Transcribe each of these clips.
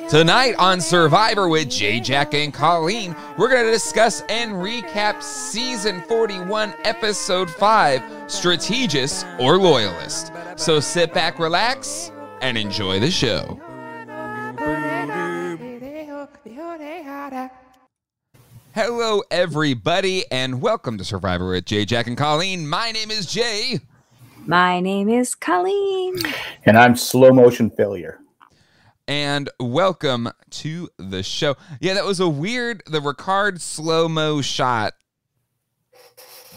Tonight on Survivor with J. Jack and Colleen, we're going to discuss and recap Season 41, Episode 5, Strategist or Loyalist. So sit back, relax, and enjoy the show. Hello, everybody, and welcome to Survivor with J. Jack and Colleen. My name is Jay. My name is Colleen. And I'm Slow Motion Failure. And welcome to the show. Yeah, that was a weird, the Ricard slow-mo shot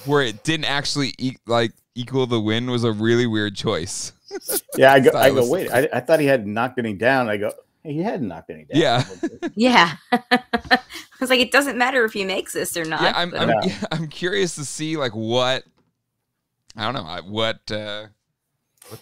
where it didn't actually equal the win was a really weird choice. Yeah, I go, wait, I thought he had knocked any down. I go, hey, he hadn't knocked any down. Yeah. Yeah. I was like, it doesn't matter if he makes this or not. Yeah, I'm curious to see what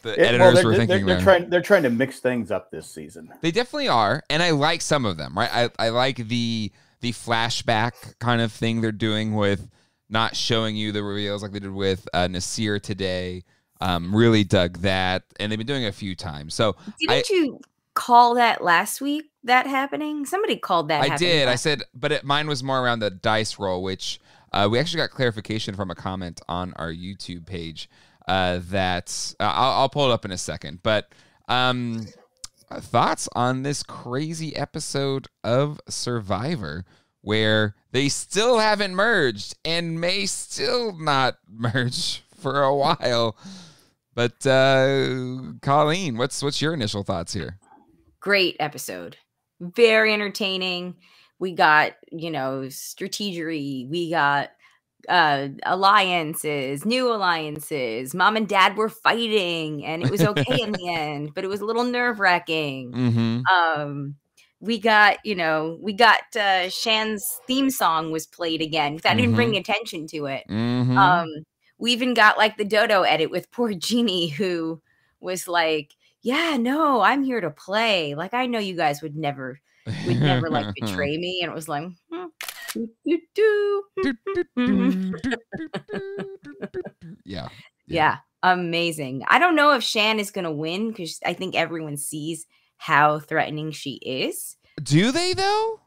the editors were thinking there. They're trying to mix things up this season. They definitely are, and I like some of them, right? I like the flashback kind of thing they're doing with not showing you the reveals like they did with Nasir today. Really dug that, and they've been doing it a few times. So didn't you call that last week, that happening? Somebody called that happening. I did. I said, but mine was more around the dice roll, which we actually got clarification from a comment on our YouTube page. That I'll pull it up in a second, but thoughts on this crazy episode of Survivor where they still haven't merged and may still not merge for a while. But Colleen, what's your initial thoughts here? Great episode, very entertaining. We got strategery. We got alliances, new alliances. Mom and Dad were fighting, and it was okay in the end, but it was a little nerve-wracking. Mm-hmm. We got Shan's theme song was played again. That didn't bring attention to it. Mm-hmm. We even got the Dodo edit with poor Jeannie, who was like, "Yeah, no, I'm here to play. I know you guys would never betray me," and it was like. Yeah, amazing. I don't know if Shan is gonna win because I think everyone sees how threatening she is. Do they though?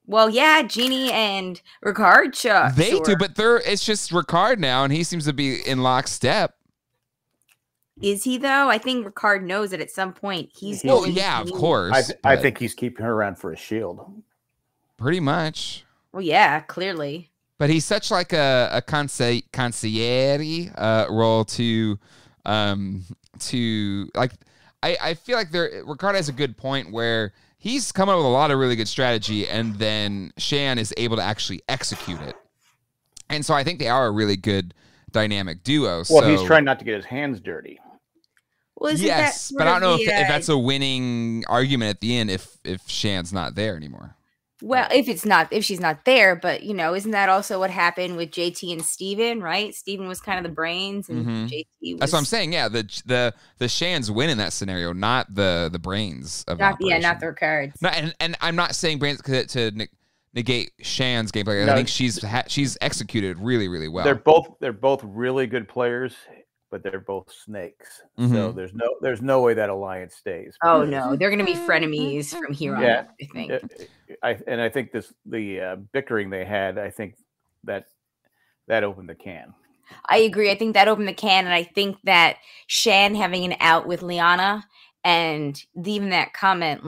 Well, yeah, Jeannie and Ricard they do, but it's just Ricard now, and he seems to be in lockstep. Is he though? I think Ricard knows that at some point he's. Well, yeah, of course. I think he's keeping her around for a shield. Pretty much. Well, yeah, clearly. But he's such a consigliere role to I feel like Ricard has a good point where he's come up with a lot of really good strategy, and then Shan is able to actually execute it. And so I think they are a really good dynamic duo. Well, he's trying not to get his hands dirty. Well, yes, but I don't know if that's a winning argument at the end if Shan's not there anymore. Well, if she's not there, but isn't that also what happened with JT and Steven, right? Steven was kind of the brains, and JT was. That's what I'm saying. Yeah, the Shans win in that scenario, not the brains of not their cards. No, and I'm not saying brains to negate Shan's gameplay. I think she's executed really, really well. They're both really good players, but they're both snakes. So there's no way that alliance stays. Oh no, they're going to be frenemies from here on. I think. I think the bickering they had, I think that opened the can. I agree. I think that opened the can, and I think that Shan having an out with Liana, and even that comment,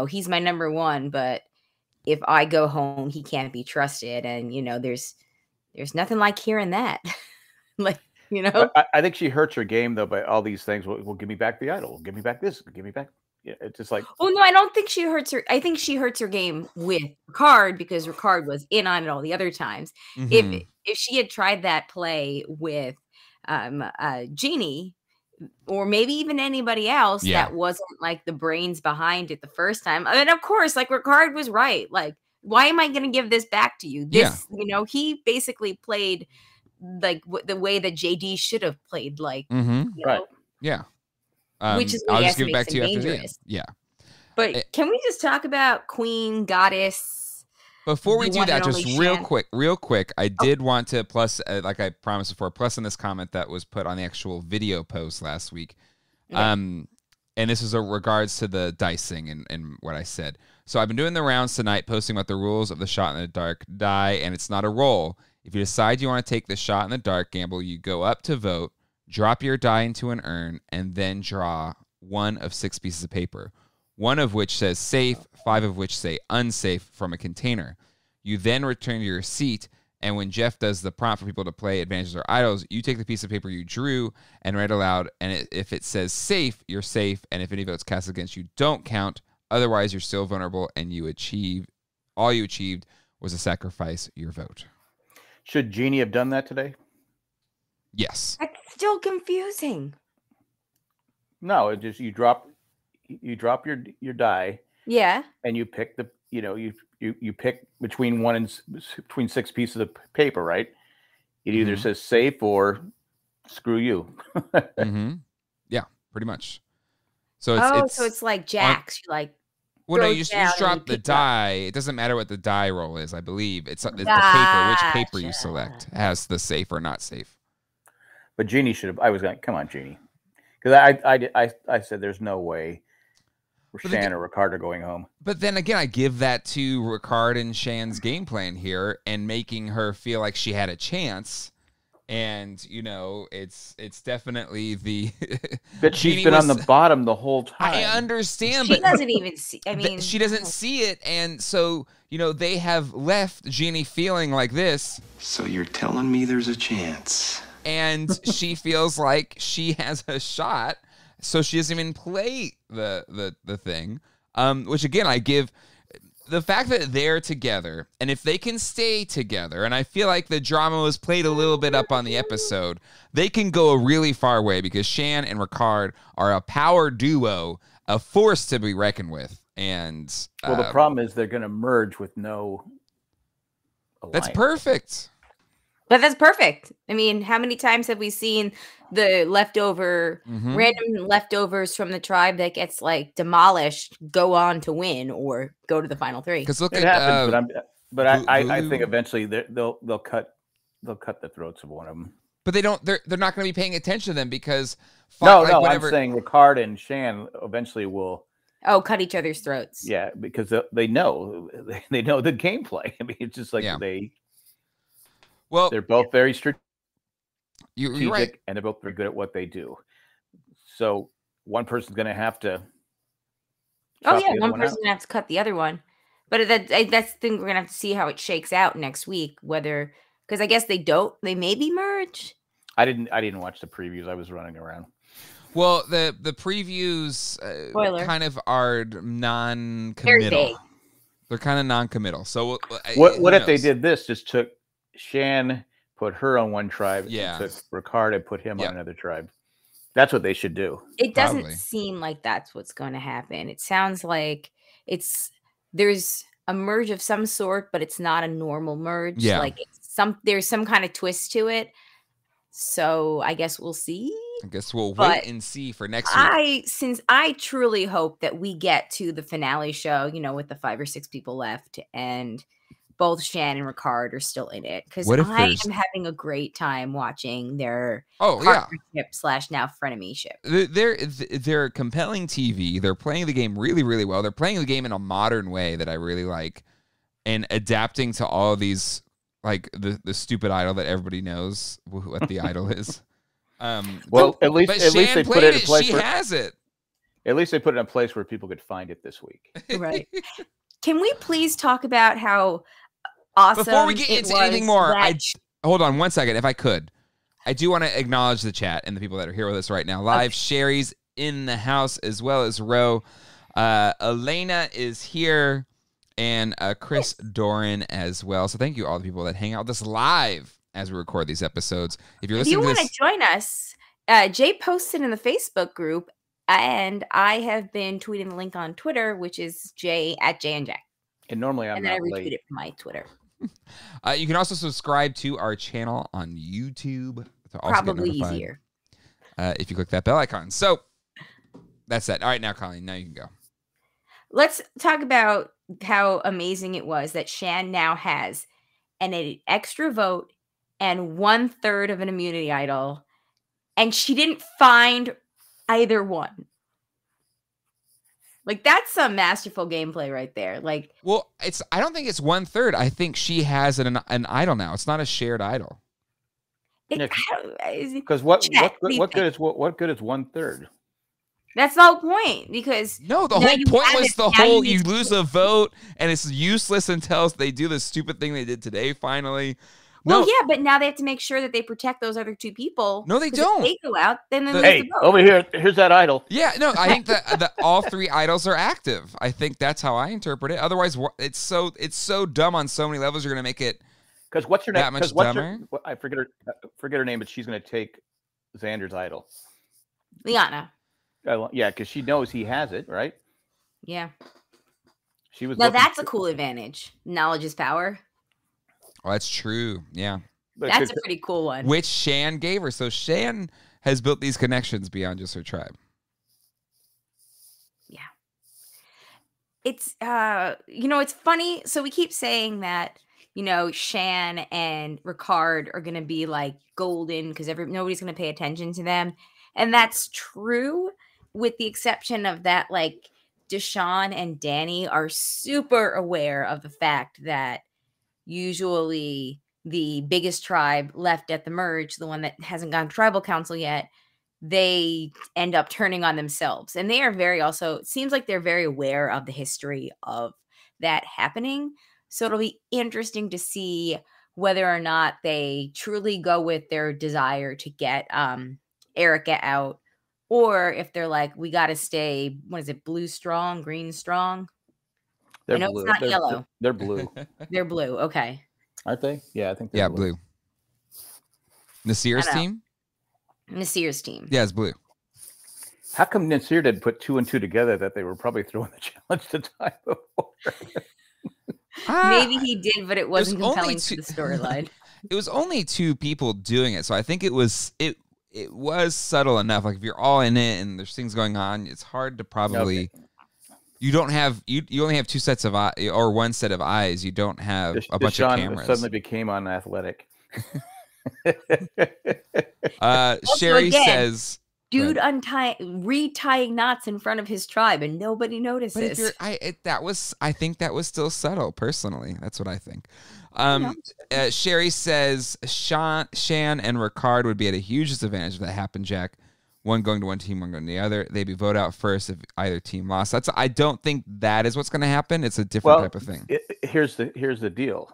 he's my number one, but if I go home, he can't be trusted, and there's nothing like hearing that, I think she hurts her game though by all these things. Well, give me back the idol. Give me back this. Give me back. Yeah, it's just like. Oh no, I don't think she hurts her. I think she hurts her game with Ricard because Ricard was in on it all the other times. Mm-hmm. If she had tried that play with Jeannie, or maybe even anybody else that wasn't the brains behind it the first time. I mean, of course, Ricard was right. Why am I going to give this back to you? This, he basically played the way that JD should have played. Right. Yeah. Which is I'll just give it back to you after the end. Yeah. But can we just talk about Queen, Goddess? Before we do that, just real quick, I did want to plus, like I promised before, plus in this comment that was put on the actual video post last week. and this is in regards to the dice thing and what I said. So I've been doing the rounds tonight, posting about the rules of the shot in the dark die, and it's not a roll. If you decide you want to take the shot in the dark gamble, you go up to vote, drop your die into an urn, and then draw one of 6 pieces of paper, one of which says safe, 5 of which say unsafe from a container. You then return to your seat, and when Jeff does the prompt for people to play advantages or idols, you take the piece of paper you drew and read aloud, and if it says safe, you're safe, and if any votes cast against you don't count. Otherwise, you're still vulnerable, and all you achieved was to sacrifice your vote. Should Jeannie have done that today? Yes. That's still confusing. No, it just you drop your die. Yeah. And you pick you pick between 6 pieces of paper, right? It either says safe or screw you. Yeah, pretty much. So it's like jacks. You like. Well, no, you just drop the die. It doesn't matter what the die roll is. I believe it's the paper. Which paper you select has the safe or not safe. But Jeannie should have. I was going, come on, Jeannie, because I said there's no way Shan or Ricard are going home. But then again, I give that to Ricard and Shan's game plan here and making her feel like she had a chance. And, it's definitely the... But she's been on the bottom the whole time. I understand, but... She doesn't even see... I mean... She doesn't see it, and so, they have left Jeannie feeling like this. So you're telling me there's a chance. And she feels like she has a shot, so she doesn't even play the thing. Which, again, I give... The fact that they're together, and if they can stay together, and I feel like the drama was played a little bit up on the episode, they can go a really far way because Shan and Ricard are a power duo, a force to be reckoned with. And the problem is they're going to merge with no alliance. That's perfect. But that's perfect. I mean, how many times have we seen the random leftovers from the tribe that gets like demolished go on to win or go to the final 3? Because look, it happens. I think eventually they'll cut the throats of one of them. But they don't. They're not going to be paying attention to them because I'm saying Ricard and Shan eventually will. Oh, cut each other's throats. Yeah, because they know the gameplay. I mean, it's just like they're both very strategic, you're right, and they're both very good at what they do. So one person's going to have to. One person's going to have to cut the other one. But that's the thing. We're going to have to see how it shakes out next week. Whether because I guess they maybe merge. I didn't watch the previews. I was running around. Well, the previews kind of are non-committal. They're kind of non-committal. So what if they did this? Just took Shan, put her on one tribe, and took Ricard and put him on another tribe. That's what they should do. It doesn't seem like that's what's going to happen. It sounds like there's a merge of some sort, but it's not a normal merge. Yeah. Like there's some kind of twist to it. So I guess we'll see. I guess we'll wait and see for next week. Since I truly hope that we get to the finale show, with the 5 or 6 people left, and both Shan and Ricard are still in it, because I am having a great time watching their partnership / now frenemyship. They're compelling TV. They're playing the game really, really well. They're playing the game in a modern way that I really like, and adapting to all of these, like the stupid idol that everybody knows what the idol is. At least they put it in a place. She has it. At least they put it in a place where people could find it this week. Right. Can we please talk about how awesome before we get into anything more? Hold on one second, if I could. I do want to acknowledge the chat and the people that are here with us right now live. Okay. Sherry's in the house as well as Ro. Elena is here, and Chris Doran as well. So thank you all the people that hang out with us live as we record these episodes. If you want to join us, Jay posted in the Facebook group, and I have been tweeting the link on Twitter, which is Jay @Jay and Jack. And normally I'm not late. And then I retweet it from my Twitter. You can also subscribe to our channel on YouTube. Probably easier. If you click that bell icon. So that's that. All right, now, Colleen, now you can go. Let's talk about how amazing it was that Shan now has an extra vote and 1/3 of an immunity idol, and she didn't find either one. Like that's some masterful gameplay right there. Like, well, I don't think it's 1/3. I think she has an idol now. It's not a shared idol. Because what good is 1/3? That's the whole point. Because no, the whole point was the whole you lose a vote and it's useless until they do the stupid thing they did today. Finally. Well, yeah, but now they have to make sure that they protect those other two people. No, they don't. If they go out, then hey, over here's that idol. Yeah, no, I think that all 3 idols are active. I think that's how I interpret it. Otherwise, it's so dumb on so many levels. You're gonna make it because what's her name? That much dumber. I forget her name, but she's gonna take Xander's idol. Liana. Yeah, because she knows he has it, right? Yeah. She was. Now that's a cool advantage. Knowledge is power. Oh, that's true. Yeah. That's a pretty cool one. Which Shan gave her. So Shan has built these connections beyond just her tribe. Yeah. It's, it's funny. So we keep saying that, Shan and Ricard are going to be like golden because nobody's going to pay attention to them. And that's true with the exception of that, like Deshawn and Danny are super aware of the fact that usually the biggest tribe left at the merge, the one that hasn't gone to tribal council yet, they end up turning on themselves. And they are it seems like they're very aware of the history of that happening. So it'll be interesting to see whether or not they truly go with their desire to get Erica out, or if they're like, we got to stay, what is it, blue strong, green strong? They're blue. It's not yellow. They're blue. They're blue. Okay. Aren't they? Yeah, I think they're blue. Nasir's team? Nasir's team. Yeah, it's blue. How come Nasir didn't put 2 and 2 together that they were probably throwing the challenge the time before? Maybe he did, but it wasn't compelling to the storyline. It was only 2 people doing it, so I think it was subtle enough. Like if you're all in it and there's things going on, it's hard to probably. Okay. You don't have you only have 2 sets of eyes or 1 set of eyes. You don't have a bunch of cameras. Suddenly became unathletic. Sherry says, "Dude, retying knots in front of his tribe, and nobody notices." But I think that was still subtle. Personally, that's what I think. Sherry says Shan and Ricard would be at a huge disadvantage if that happened, Jack. One going to one team, one going to the other. They'd be voted out first if either team lost. I don't think that is what's going to happen. It's a different type of thing. Here's the deal.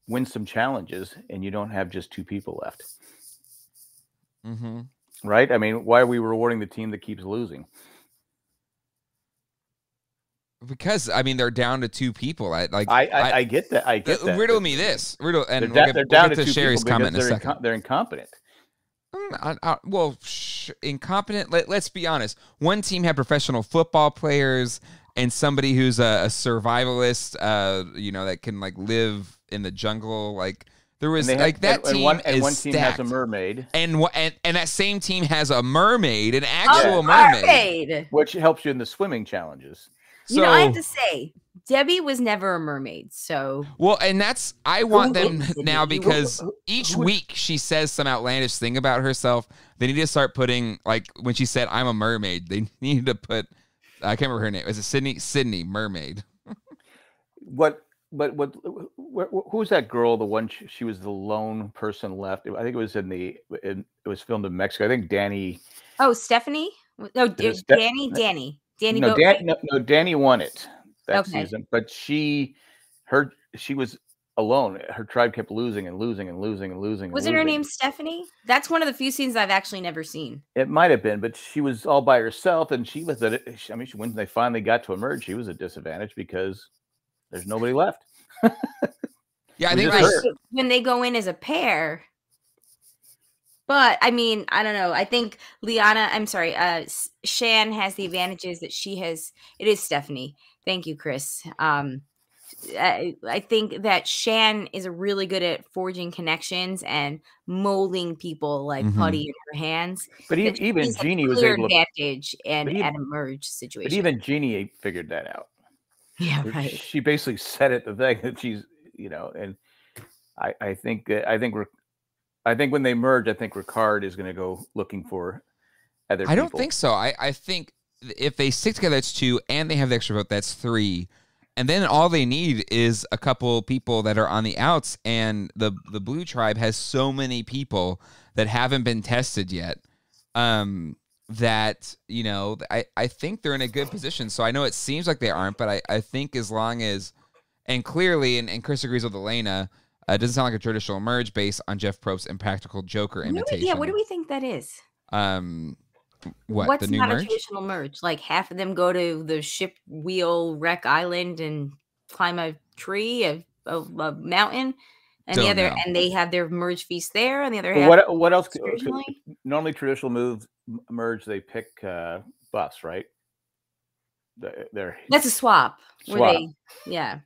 Win some challenges, and you don't have just 2 people left. Mm-hmm. Right? I mean, why are we rewarding the team that keeps losing? Because they're down to 2 people. I get that. I get that. Riddle me this. Riddle, and they're down to 2 Sherry's comment in a second. They're incompetent. Incompetent. Let's be honest. One team had professional football players and somebody who's a survivalist. That can like live in the jungle. Like there was team has a mermaid, and that same team has a mermaid, an actual mermaid, which helps you in the swimming challenges. So, I have to say, Debbie was never a mermaid, so... Well, and I want them now because each week she says some outlandish thing about herself. They need to start putting, like, when she said, I'm a mermaid, they need to put, I can't remember her name. Was it Sydney? Sydney, mermaid. Who's that girl, the one, she was the lone person left? I think it was it was filmed in Mexico. I think Danny... Oh, Stephanie? No, Danny. Danny. Danny won it that season, but she was alone. Her tribe kept losing and losing and losing and losing. Wasn't her name Stephanie? That's one of the few scenes I've actually never seen. It might have been, but she was all by herself, and she was when they finally got to emerge, she was at disadvantage because there's nobody left. Yeah, I think when they go in as a pair. But I don't know. I think Shan has the advantages that she has. It is Stephanie. Thank you, Chris. I think that Shan is really good at forging connections and molding people like putty in her hands. But even Jeannie was able to advantage and at a merge situation. But even Jeannie figured that out. Yeah, right. She basically said it the thing that she's, and I think when they merge, I think Ricard is going to go looking for other people. I don't think so. I think if they stick together, that's 2, and they have the extra vote, that's 3. And then all they need is a couple people that are on the outs, and the blue tribe has so many people that haven't been tested yet that, you know, I think they're in a good position. So I know it seems like they aren't, but I think as long as, and clearly, and Chris agrees with Elena, it doesn't sound like a traditional merge based on Jeff Probst's Impractical Joker imitation. What do we think that is? What's the new merge? A traditional merge? Like half of them go to the ship wheel wreck island and climb a tree, a mountain, and and they have their merge feast there, and the other half. What else? Normally, traditional merge, they pick buffs, right? That's a swap. Yeah.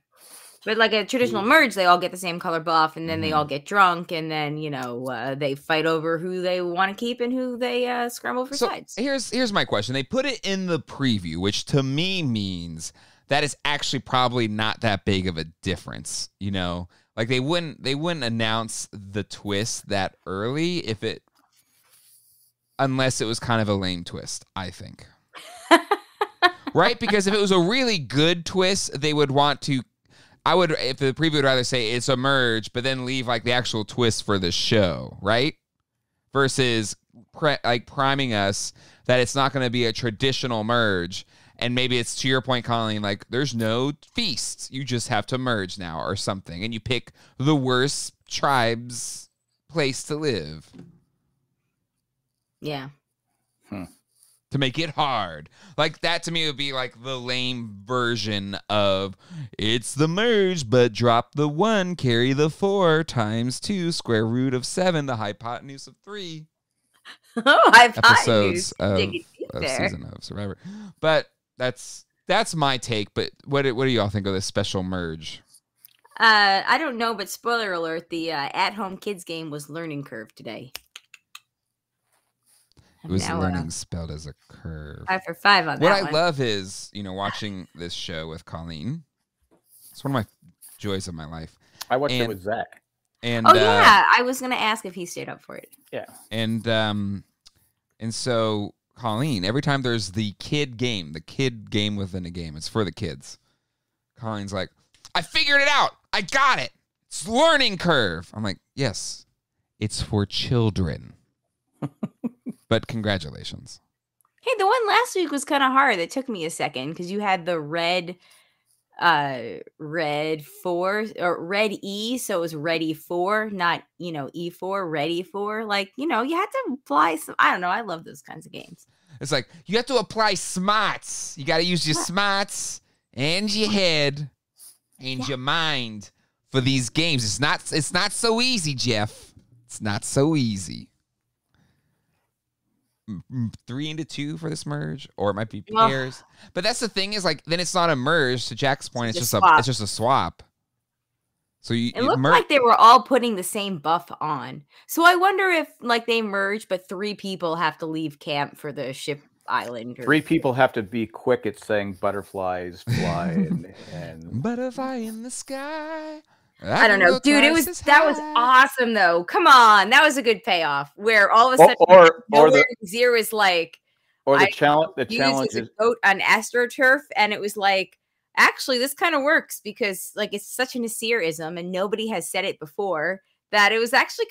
But like a traditional merge, they all get the same color buff, and then they all get drunk, and then, you know, they fight over who they want to keep and who they scramble for sides. Here's my question. They put it in the preview, which to me means that is actually probably not that big of a difference. You know, like they wouldn't announce the twist that early unless it was kind of a lame twist, I think. Right? Because if it was a really good twist, they would want to. If the preview would rather say it's a merge, but then leave like the actual twist for the show, right? Versus priming us that it's not going to be a traditional merge, and maybe it's, to your point, Colleen, like there's no feast, you just have to merge now or something, and you pick the worst tribe's place to live. Yeah. To make it hard. Like that to me would be like the lame version of it's the merge, but drop the 1, carry the 4 times 2, square root of 7, the hypotenuse of 3. Oh, episodes of season of Survivor. But that's my take. But what do you all think of this special merge? I don't know, but spoiler alert, the at-home kids game was Learning Curve today. It was learning spelled as a curve. 5 for 5 on that one. What I love is, you know, watching this show with Colleen. It's one of my joys of my life. I watched it with Zach. And yeah, I was gonna ask if he stayed up for it. Yeah. And so Colleen, every time there's the kid game within a game, it's for the kids. Colleen's like, I figured it out. I got it. It's Learning Curve. I'm like, yes, it's for children. But congratulations. Hey, the one last week was kind of hard. It took me a second because you had the red 4 or red E, so it was ready 4, not, you know, E4, ready 4. Like, you know, you had to apply some. I don't know. I love those kinds of games. It's like you have to apply smarts. You got to use your smarts and your head and your mind for these games. It's not so easy, Jeff. It's not so easy. 3 into 2 for this merge, or it might be pairs. But that's the thing is, like, then it's not a merge. To Jack's point, it's just a swap. So it looked like they were all putting the same buff on. So I wonder if like they merge, but 3 people have to leave camp for the ship island. 3 people have to be quick at saying butterflies fly and butterfly in the sky. I don't know, dude. That was awesome, though. Come on, that was a good payoff. Where all of a sudden, or the Zero is like, the challenge. The challenge is vote on AstroTurf, and it was like, actually, this kind of works because like it's such an Nasir-ism, and nobody has said it before. That it was actually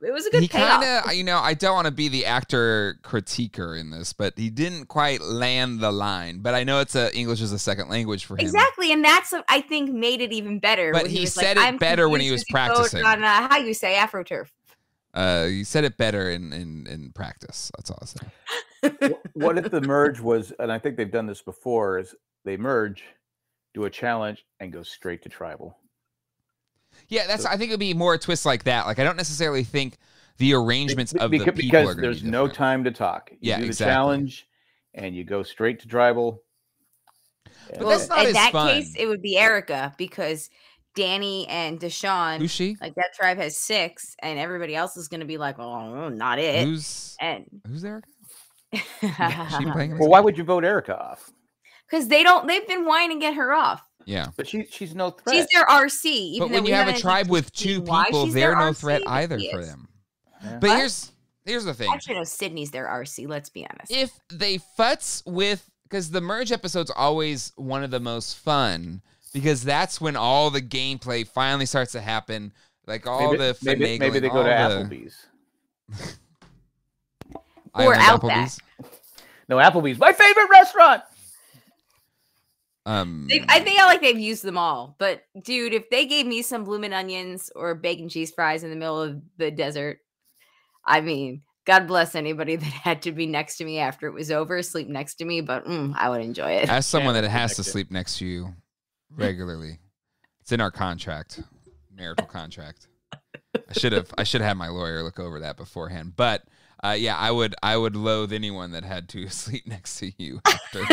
it was a good payoff. You know, I don't want to be the actor critiquer in this, but he didn't quite land the line. But I know English is a second language for him. Exactly, and that's what I think made it even better. But he said it better when he was practicing. On how you say AfroTurf. He said it better in practice. That's all I say. What if the merge was, and I think they've done this before, is they merge, do a challenge, and go straight to tribal. Yeah, I think it would be more a twist like that. Like, I don't necessarily think the arrangements of the people are going to be different. Because there's no time to talk. You do the challenge, and you go straight to tribal. But that's not in that fun. case, it would be Erica, because Danny and Deshaun, who's she? Like, that tribe has 6, and everybody else is going to be like, oh, not it. Who's Erica? Well, why would you vote Erica off? Because they've been whining to get her off. Yeah, but she's no threat. She's their RC. But when you have a tribe with 2 people, they're no threat either for them. Yeah. But here's the thing. Actually, no, Sydney's their RC. Let's be honest. If they futz with, because the merge episode's always one of the most fun, because that's when all the gameplay finally starts to happen. Like all the finagling. Maybe they go to Applebee's. Or Outback. No, Applebee's, my favorite restaurant. I think they've used them all. But dude, if they gave me some bloomin' onions or bacon cheese fries in the middle of the desert, I mean, God bless anybody that had to be next to me after it was over, sleep next to me. But I would enjoy it. As someone that has to sleep next to you regularly, it's in our contract, marital contract. I should have had my lawyer look over that beforehand. But yeah, I would loathe anyone that had to sleep next to you after.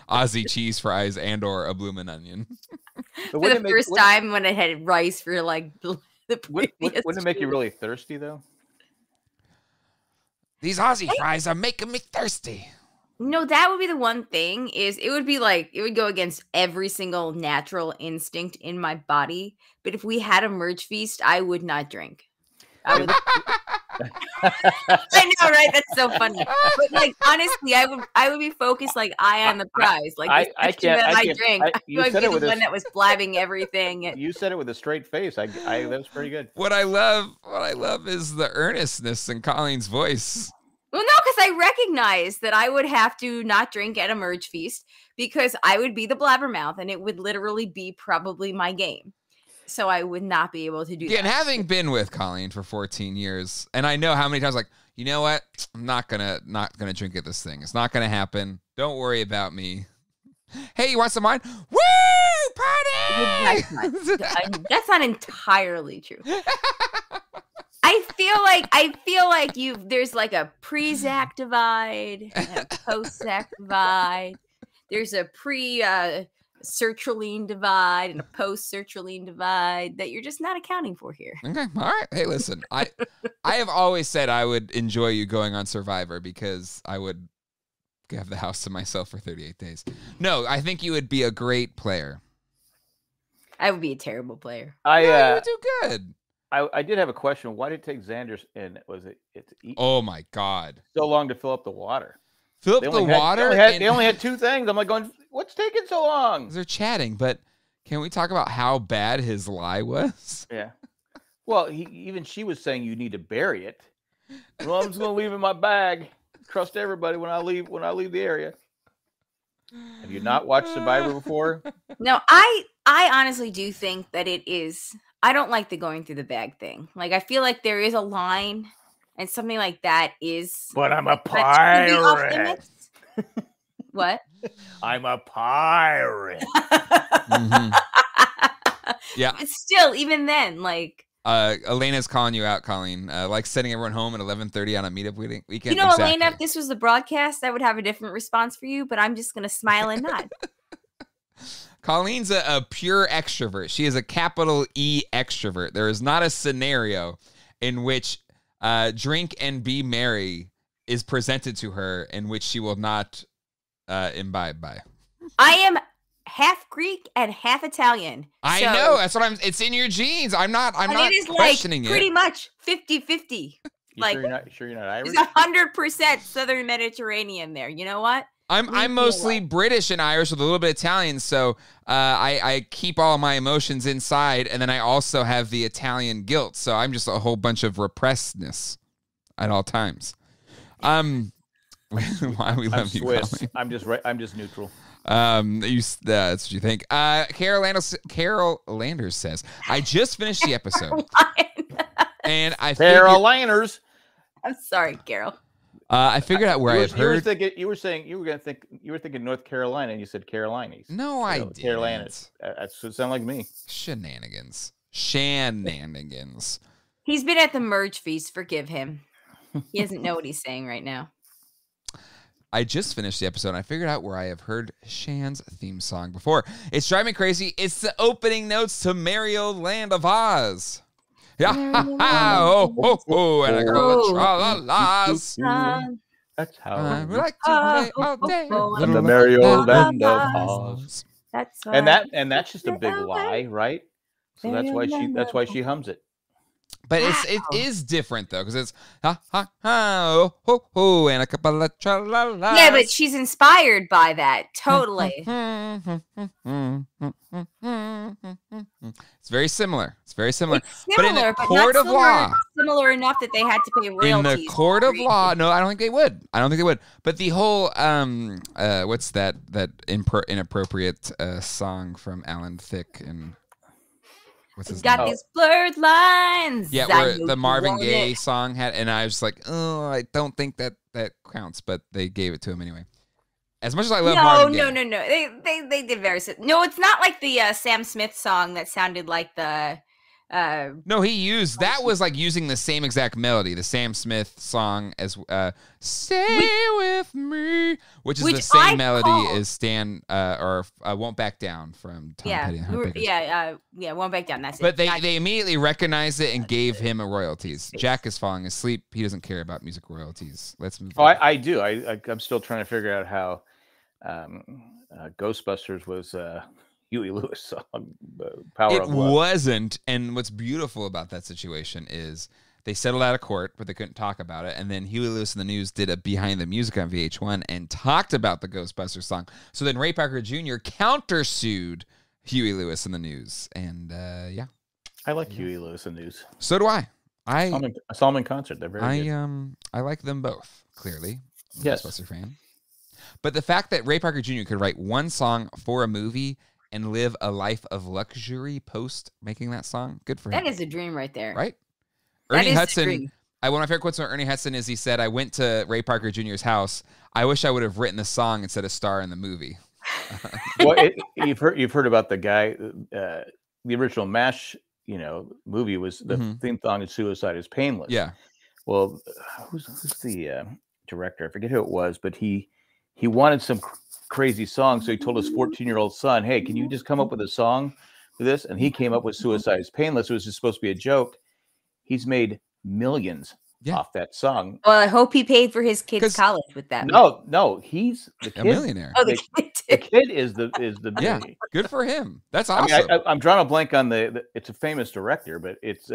Aussie cheese fries and or a bloomin' onion. For the first time when I had rice for like the previous wouldn't it make you really thirsty though? These Aussie fries are making me thirsty. No, that would be the one thing is it would go against every single natural instinct in my body. But if we had a merge feast, I would not drink. I know, right? That's so funny. But like honestly, I would be focused like eye on the prize. Like I drink. I would be the one that was blabbing everything. You said it with a straight face. That was pretty good. What I love is the earnestness in Colleen's voice. Well, no, because I recognize that I would have to not drink at a merge feast because I would be the blabbermouth and it would literally be probably my game. So I would not be able to do that. Yeah, and having been with Colleen for 14 years, and I know how many times like, you know what? I'm not gonna drink at this thing. It's not gonna happen. Don't worry about me. Hey, you want some wine? Woo! Party! That's not entirely true. I feel like there's like a pre-Zach divide and a post-Zach divide. There's a sertraline divide and a post-sertraline divide that you're just not accounting for here. Okay, all right. Hey, listen, I have always said I would enjoy you going on Survivor because I would have the house to myself for 38 days. No, I think you would be a great player. I would be a terrible player. You would do good. I did have a question. Why did it take Xander and oh my God, so long to fill up the water? Fill up the water? They only had two things. I'm like going, what's taking so long? They're chatting, but can we talk about how bad his lie was? Yeah. Well, she was saying you need to bury it. Well, I'm just going to leave it in my bag. Trust everybody when I leave the area. Have you not watched Survivor before? No, I honestly do think that it is. I don't like the going through the bag thing. Like, I feel like there is a line and something like that is. But I'm a pirate. What? I'm a pirate. Mm-hmm. Yeah. But still, even then, like. Elena's calling you out, Colleen. Like sending everyone home at 11:30 on a meetup weekend. You know, exactly. Elena, if this was the broadcast, I would have a different response for you, but I'm just going to smile and nod. Colleen's a pure extrovert. She is a capital E extrovert. There is not a scenario in which drink and be merry is presented to her in which she will not imbibe by. I am half Greek and half Italian. I know. That's what it's in your genes. I'm not questioning it. Pretty much 50-50. Like, sure you're not Irish? There's 100% Southern Mediterranean there. You know what? I'm mostly British and Irish with a little bit of Italian, so I keep all of my emotions inside, and then I also have the Italian guilt, so I'm just a whole bunch of repressedness at all times. Why we love you, Swiss. I'm just neutral. That's what you think. Carol Landers says, I just finished the episode, and I Carol Landers. I'm sorry, Carol. I figured out where I had heard. You were thinking North Carolina, and you said Carolinas. No, I didn't. Carolinas. That's what sound like me. Shenanigans. He's been at the merge feast. Forgive him. He doesn't know what he's saying right now. I just finished the episode, and I figured out where I have heard Shan's theme song before. It's driving me crazy. It's the opening notes to Mario Land of Oz. Yeah, oh, ho, ho, and I go tra-la-las. That's how we like to play all day. In the Mario Land of Oz. That's and that's just a big lie, right? So that's why she hums it. But it is different though, because it's ha ha ha oh, ho ho and a couple of tra-la-las. Yeah, but she's inspired by that totally. It's very similar. It's very similar. It's similar, but in the but court not of law, similar enough that they had to pay royalties. in the court of law, no, I don't think they would. But the whole what's that inappropriate song from Alan Thicke and what's his name? Got these blurred lines. Yeah, where the Marvin Gaye song had, and I was like, oh, I don't think that counts, but they gave it to him anyway. As much as I love Marvin Gaye. No. They did very. No, it's not like the Sam Smith song that sounded like the. No, he used that was like using the same exact melody, the Sam Smith song as "Stay with Me," which is the same melody as "Stand" or "Won't Back Down" from Tom Petty and Heartbreakers. Yeah, "Won't Back Down." That's but it. they immediately recognized it and gave him a royalties. Jack is falling asleep. He doesn't care about music royalties. Let's move. Oh, I do. I'm still trying to figure out how Ghostbusters was. Huey Lewis song, Power of Love. It wasn't, and what's beautiful about that situation is they settled out of court, but they couldn't talk about it, and then Huey Lewis and the News did a Behind the Music on VH1 and talked about the Ghostbusters song. So then Ray Parker Jr. countersued Huey Lewis and the News, and yeah. I like Huey Lewis and News. So do I. I saw them in concert. They're very good. I like them both, clearly. I'm a yes. Ghostbusters fan. But the fact that Ray Parker Jr. could write one song for a movie and live a life of luxury post making that song. Good for him. That is a dream right there. Right? That Ernie is Hudson. dream. One of my favorite quotes from Ernie Hudson is he said, I went to Ray Parker Jr.'s house. I wish I would have written the song instead of star in the movie. Well, you've heard about the guy, the original MASH, movie was the theme song of Suicide is Painless. Yeah. Well, who's the director? I forget who it was, but he wanted some crazy song, so he told his 14-year-old son, hey, can you just come up with a song for this? And he came up with Suicide is Painless. It was just supposed to be a joke. He's made millions off that song. Well, I hope he paid for his kid's college with that. No, he's the kid. A millionaire. Oh, the kid is the yeah, good for him. That's awesome. I mean, I'm drawing a blank on it's a famous director, but it's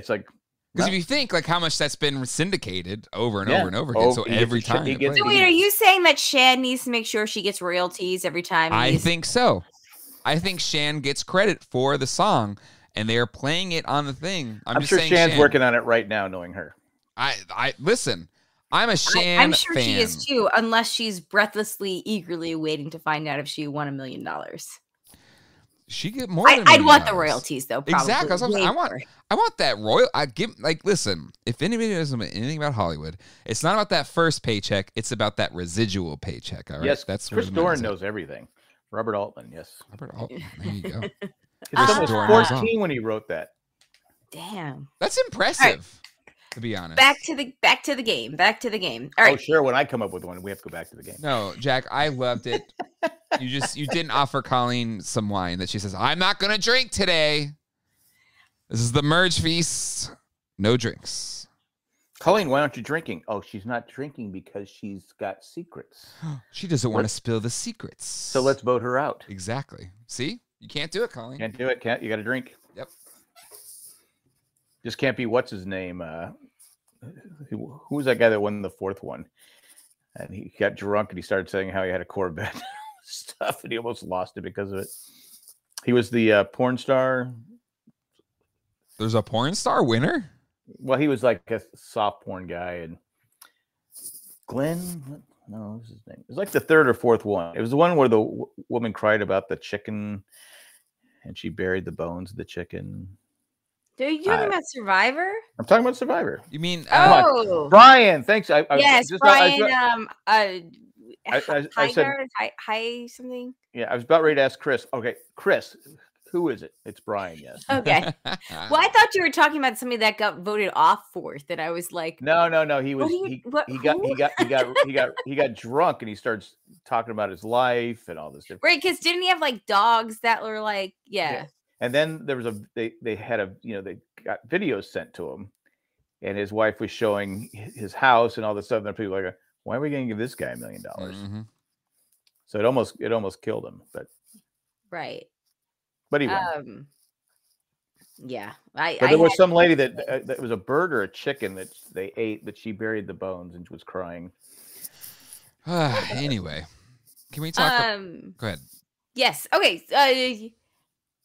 like, because if you think like how much that's been syndicated over and over and over again, so every time. So wait, are you saying that Shan needs to make sure she gets royalties every time? I think so. I think Shan gets credit for the song, and they are playing it on the thing. I'm just sure saying Shan's working on it right now, knowing her. I listen. I'm a Shan I'm sure fan. she is too, unless she's breathlessly, eagerly waiting to find out if she won $1 million. She get more than I'd want the royalties though. Probably. Exactly. I want that royal. I give listen. If anybody doesn't know anything about Hollywood, it's not about that first paycheck. It's about that residual paycheck. All right. Yes, that's Chris Doran knows everything. Robert Altman. Yes. Robert Altman. There you go. He was 14 when he wrote that. Damn. That's impressive. To be honest. Back to the game. All right. Oh, sure. When I come up with one, we have to go back to the game. No, Jack, I loved it. You didn't offer Colleen some wine that she says, I'm not going to drink today. This is the merge feast. No drinks. Colleen, why aren't you drinking? Oh, she's not drinking because she's got secrets. She doesn't want to spill the secrets. So let's vote her out. Exactly. See? You can't do it, Colleen. Can't do it. You got to drink. Yep. Just can't be what's his name? Who was that guy that won the fourth one? And he got drunk and he started saying how he had a Corvette stuff, and he almost lost it because of it. He was the porn star. There's a porn star winner? Well, he was like a soft porn guy, and Glenn. No, what was his name? It was like the third or fourth one. It was the one where the woman cried about the chicken, and she buried the bones of the chicken. Are you talking about Survivor? I'm talking about Survivor. You mean Brian? Thanks. Yes, Brian. Hi, something. Yeah, I was about ready to ask Chris. Okay, Chris, who is it? It's Brian. Yes. Okay. Well, I thought you were talking about somebody that got voted off fourth. That I was like, no. He was. He got drunk and he starts talking about his life and all this stuff. Right? Because didn't he have like dogs that were like, yeah. And then there was they got videos sent to him, and his wife was showing his house and all this stuff. And people were like, why are we going to give this guy $1 million? Mm-hmm. So it almost killed him, but right. But he won. Yeah. But there was some lady that was a bird or a chicken that they ate, but she buried the bones and was crying. Anyway, can we talk? Go ahead. Yes. Okay.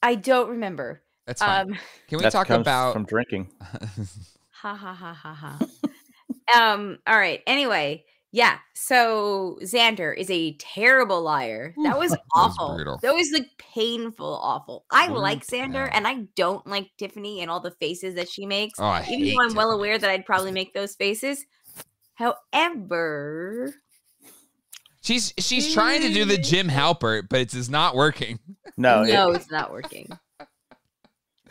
I don't remember. That's fine. Can we that talk comes about from drinking? Ha ha ha ha ha. All right. Anyway, yeah. So Xander is a terrible liar. That was awful. That was like painful, awful. I like Xander, and I don't like Tiffany and all the faces that she makes. Oh, even though I'm well aware that I'd probably make those faces. However, she's trying to do the Jim Halpert, but it's not working. No, it's not working.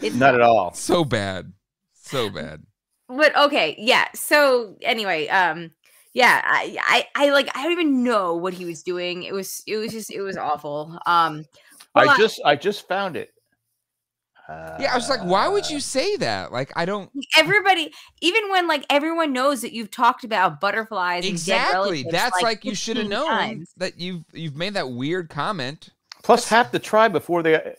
It's not at all. So bad. So bad. But okay, yeah. So anyway, yeah, I don't even know what he was doing. It was awful. I just found it. Yeah, I was like, why would you say that? Like, I don't. Everybody, even when like everyone knows that you've talked about butterflies. Exactly. And that's like you should have known times. that you've made that weird comment. Plus, half the tribe before they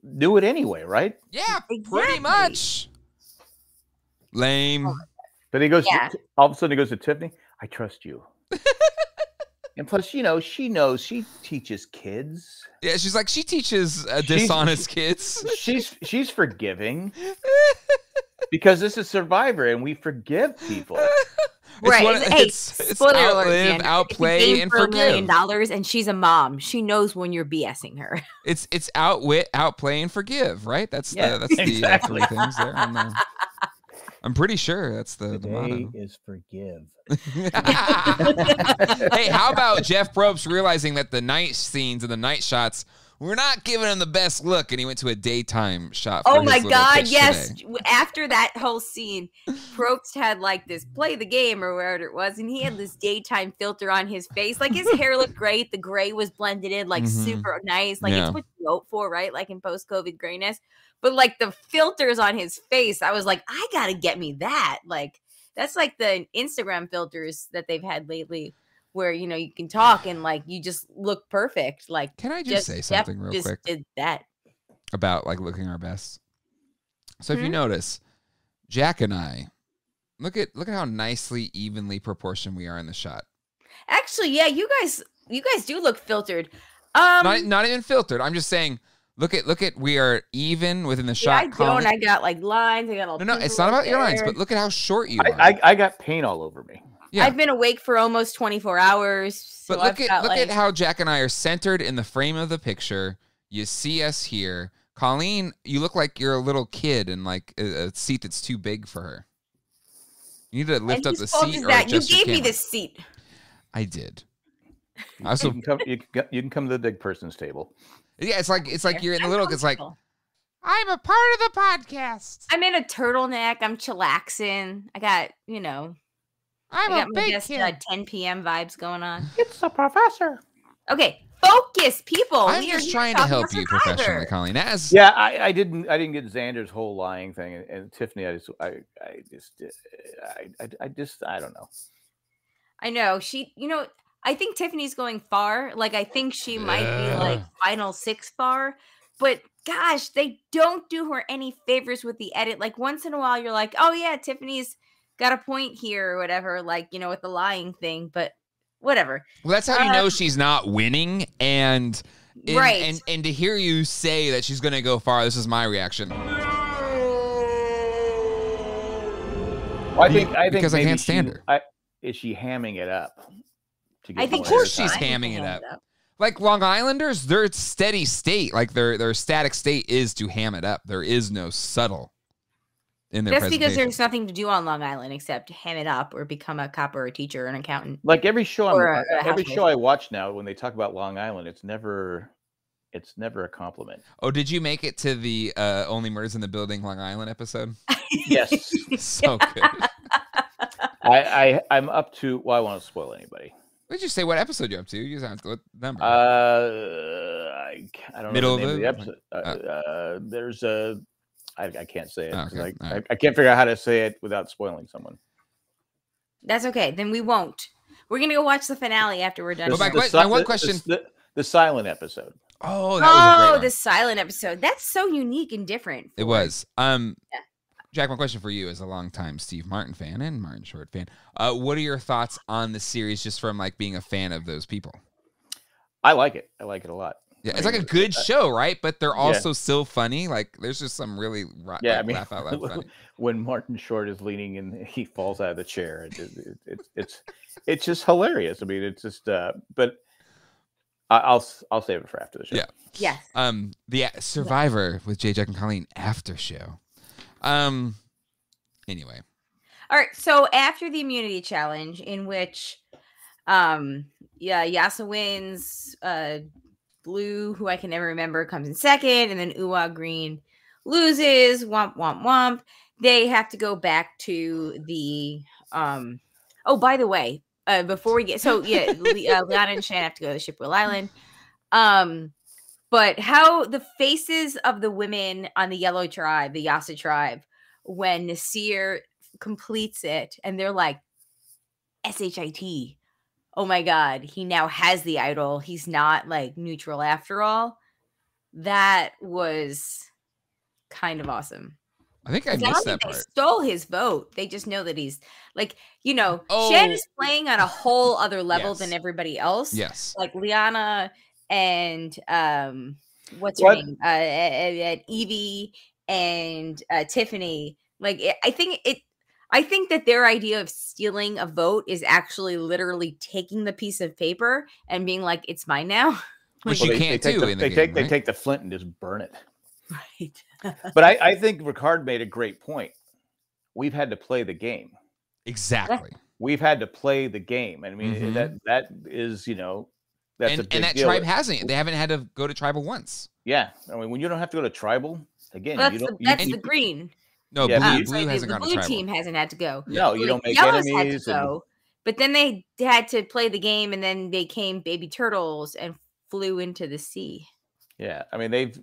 knew it anyway, right? Yeah, pretty much. Lame. But he goes. All of a sudden, he goes to Tiffany. I trust you. And plus, she knows she teaches kids. Yeah, she's like she teaches dishonest kids. She's forgiving because this is Survivor, and we forgive people. Right. It's spoiler outlive, alert, outplay, and forgive. $1 million, and she's a mom. She knows when you're BSing her. It's outwit, outplay, and forgive. Right. That's exactly. the three things there. I'm pretty sure that's the Today motto. is forgive. Hey, how about Jeff Probst realizing that the night scenes and the night shots were not giving him the best look, and he went to a daytime shot. Oh my God! Yes, after that whole scene, Probst had like this play the game or whatever it was, and he had this daytime filter on his face. Like his hair looked great, the gray was blended in, like super nice. Like it's what you hope for, right? Like in post-COVID grayness. But like the filters on his face, I was like, I gotta get me that. Like that's like the Instagram filters that they've had lately, where you can talk and like you just look perfect. Like, can I just say something real quick? Did that about like looking our best? So if you notice, Jack and I look at how nicely evenly proportioned we are in the shot. Actually, yeah, you guys do look filtered. Not even filtered. I'm just saying. Look at we are even within the shot. I don't. I got like lines. I got all. No, it's not about your lines, but look at how short you are. I got paint all over me. Yeah. I've been awake for almost 24 hours. So but look at how Jack and I are centered in the frame of the picture. You see us here. Colleen, you look like you're a little kid in like a seat that's too big for her. You need to lift up the seat. Or you gave me this seat. I did. Also, you can come to the big person's table. Yeah, it's like you're in the little. It's like I'm a part of the podcast. I'm in a turtleneck. I'm chillaxing. I got I'm a big kid. 10 p.m. vibes going on. It's a professor. Okay, focus, people. I'm just trying to help you professionally, Colleen. Yeah, I didn't get Xander's whole lying thing, and Tiffany. I don't know. I know she. I think Tiffany's going far. Like, I think she might be like final 6 far. But gosh, they don't do her any favors with the edit. Like once in a while, you're like, oh yeah, Tiffany's got a point here or whatever. Like with the lying thing. But whatever. Well, that's how you know she's not winning. And right. And to hear you say that she's going to go far, this is my reaction. Well, I think because I can't stand her. Is she hamming it up? I think of course she's hamming it up. Like Long Islanders, their steady state, like their static state is to ham it up. There is no subtle in their presentation. That's because there's nothing to do on Long Island except ham it up or become a cop or a teacher or an accountant. Like every show I watch now, when they talk about Long Island, it's never a compliment. Oh, did you make it to the Only Murders in the Building Long Island episode? Yes. So good. I'm up to. Well, I won't spoil anybody. What did you say? What episode you're up to? You sound what number? I don't know the name of the episode. There's a. I can't say it. Okay. I can't figure out how to say it without spoiling someone. That's okay. Then we won't. We're gonna go watch the finale after we're done. My one question: the silent episode. Oh, that was a great one. The silent episode. That's so unique and different. It was. Jack, my question for you as a longtime Steve Martin fan and Martin Short fan, what are your thoughts on the series just from like being a fan of those people? I like it. I like it a lot. Yeah, it's like a good show, right? But they're also so funny. Like, there's just some really laugh out loud funny. When Martin Short is leaning and he falls out of the chair, it's just hilarious. I mean, it's just. But I'll save it for after the show. Yeah. Yes. The Survivor with J. Jack and Colleen after show. Anyway. All right. So after the immunity challenge, in which, Yasa wins. Blue, who I can never remember, comes in second, and then Uwa Green loses. Womp womp womp. They have to go back to the. Oh, by the way, before we get Liana and Shan have to go to Shipwheel Island. But how the faces of the women on the Yellow Tribe, the Yasa tribe, when Nasir completes it, and they're like, SHIT. Oh my God, he now has the idol. He's not like neutral after all. That was kind of awesome. I think I missed that part. They stole his vote. They just know that he's like, Shan is playing on a whole other level than everybody else. Yes. Like Liana and what's her name? Evie and Tiffany. Like, I think that their idea of stealing a vote is actually literally taking the piece of paper and being like, it's mine now. Which you can't do. They take the flint and just burn it. Right. But I think Ricard made a great point. We've had to play the game. Exactly. We've had to play the game. I mean, that is, that's a big that deal. tribe hasn't. They haven't had to go to tribal once. Yeah. I mean, when you don't have to go to tribal, again, that's the green. No, yeah, blue hasn't gone to tribal. The blue team hasn't had to go. No, you don't make Yellows enemies. Had to go, but then they had to play the game, and then they came baby turtles and flew into the sea. Yeah, I mean they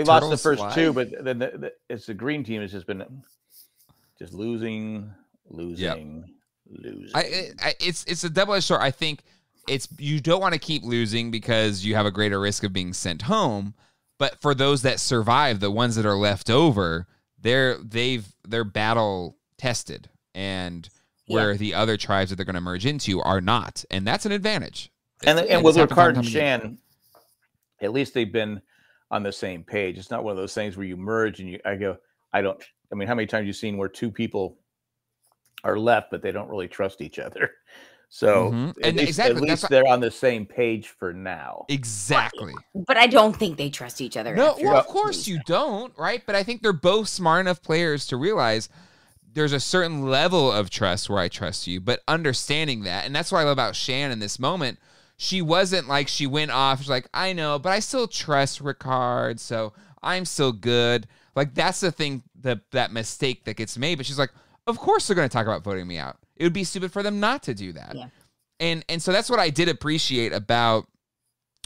lost the first two, but then it's the green team has just been just losing. It's a double-edged sword. I think you don't want to keep losing because you have a greater risk of being sent home. But for those that survive, the ones that are left over, they're battle tested, and where the other tribes that they're going to merge into are not, and that's an advantage. And with Ricard and Shan, at least they've been on the same page. It's not one of those things where you merge and I mean, how many times have you seen where two people are left, but they don't really trust each other? So at least they're on the same page for now. Exactly. But I don't think they trust each other. No, well, of course you don't, right? But I think they're both smart enough players to realize there's a certain level of trust where I trust you, but understanding that. And that's what I love about Shan in this moment. She wasn't like she went off. She's like, I know, but I still trust Ricard, so I'm still good. Like, that's the thing, that mistake that gets made. But she's like, of course they're going to talk about voting me out. It would be stupid for them not to do that. Yeah. And so that's what I did appreciate about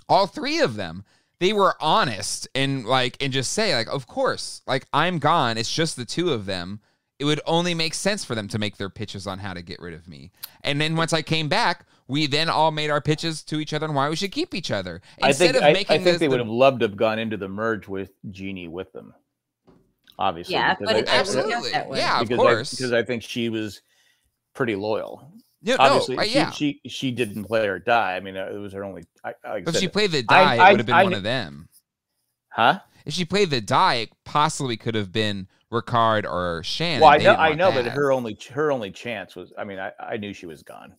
all three of them. They were honest and just say, like, of course, like, I'm gone. It's just the two of them. It would only make sense for them to make their pitches on how to get rid of me. And then once I came back, we then all made our pitches to each other on why we should keep each other. I think they would have loved to have gone into the merge with Jeannie with them. Obviously. Yeah, but absolutely. Yeah, of course. Because I think she was pretty loyal. Yeah, obviously, she didn't play or die. I mean, it was her only. If she played the die, it would have been one of them. Huh? If she played the die, it possibly could have been Ricard or Shan. Well, I know, but her only chance was. I mean, I knew she was gone.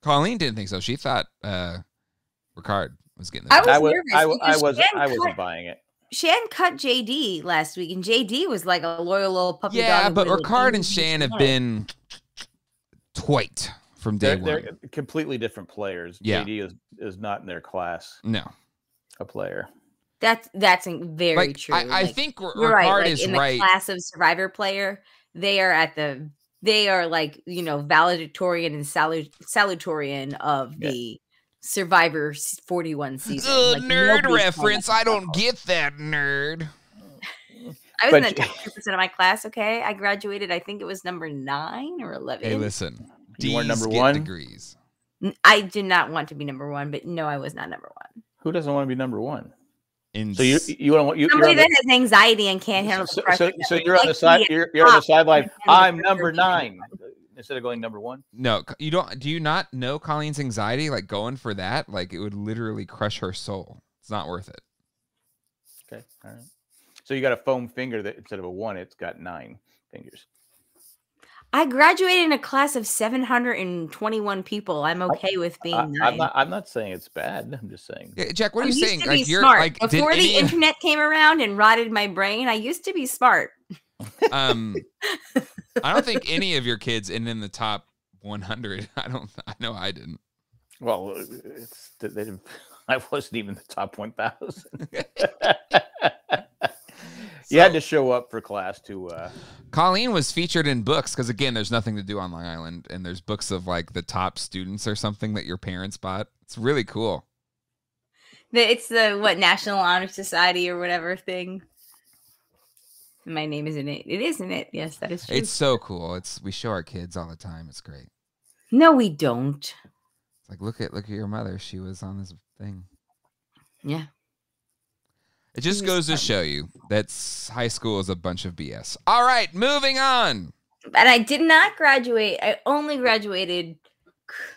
Colleen didn't think so. She thought Ricard was getting the I was nervous. I wasn't buying it. Shan cut JD last week, and JD was like a loyal little puppy dog. Yeah, but Ricard and Shan have been twit from day one. They're completely different players. Yeah. JD is not in their class. No, a player. That's very true. I think Ricard right. is in right. The class of Survivor player, they are like, valedictorian and salutatorian of the Survivor 41 season. Nerd reference. I don't get that, nerd. I was in the top 2% of my class. Okay, I graduated. I think it was number 9 or 11. Hey, listen, you weren't number get 1 degrees. I did not want to be number 1, but no, I was not number 1. Who doesn't want to be number one? So you want somebody that has anxiety and can't handle the pressure. So you're on the side. You're on the sideline. I'm number 9 instead of going number 1. No, you don't. Do you not know Colleen's anxiety? Like going for that, like it would literally crush her soul. It's not worth it. Okay, all right. So you got a foam finger that instead of a 1, it's got 9 fingers. I graduated in a class of 721 people. I'm okay with being 9. I'm not saying it's bad. I'm just saying. Yeah, Jack, what are you saying? Like you're smart. Like before the internet came around and rotted my brain, I used to be smart. I don't think any of your kids ended in the top 100. I know I didn't. Well, I wasn't even the top 1,000. You had to show up for class to. Colleen was featured in books because, again, there's nothing to do on Long Island, and there's books of like the top students or something that your parents bought. It's really cool. It's the National Honor Society or whatever thing. My name is in it. It is in it. Yes, that is true. It's so cool. We show our kids all the time. It's great. No, we don't. It's like look at your mother. She was on this thing. Yeah. It just goes to show you that high school is a bunch of BS. All right, moving on. And I did not graduate. I only graduated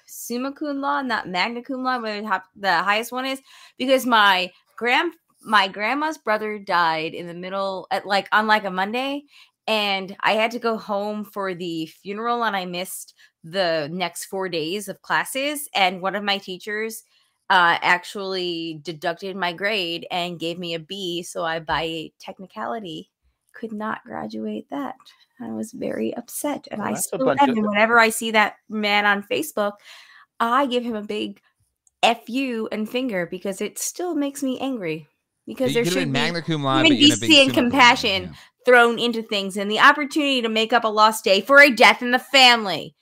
summa cum laude, not magna cum laude, where the highest one is, because my grandma's brother died in the middle on a Monday, and I had to go home for the funeral, and I missed the next 4 days of classes. And one of my teachers actually deducted my grade and gave me a B, so I, by technicality, could not graduate that. I was very upset, and I still am. And whenever I see that man on Facebook, I give him a big F you and finger because it still makes me angry. Because there should be magna cum laude, human decency and compassion thrown into things, and the opportunity to make up a lost day for a death in the family.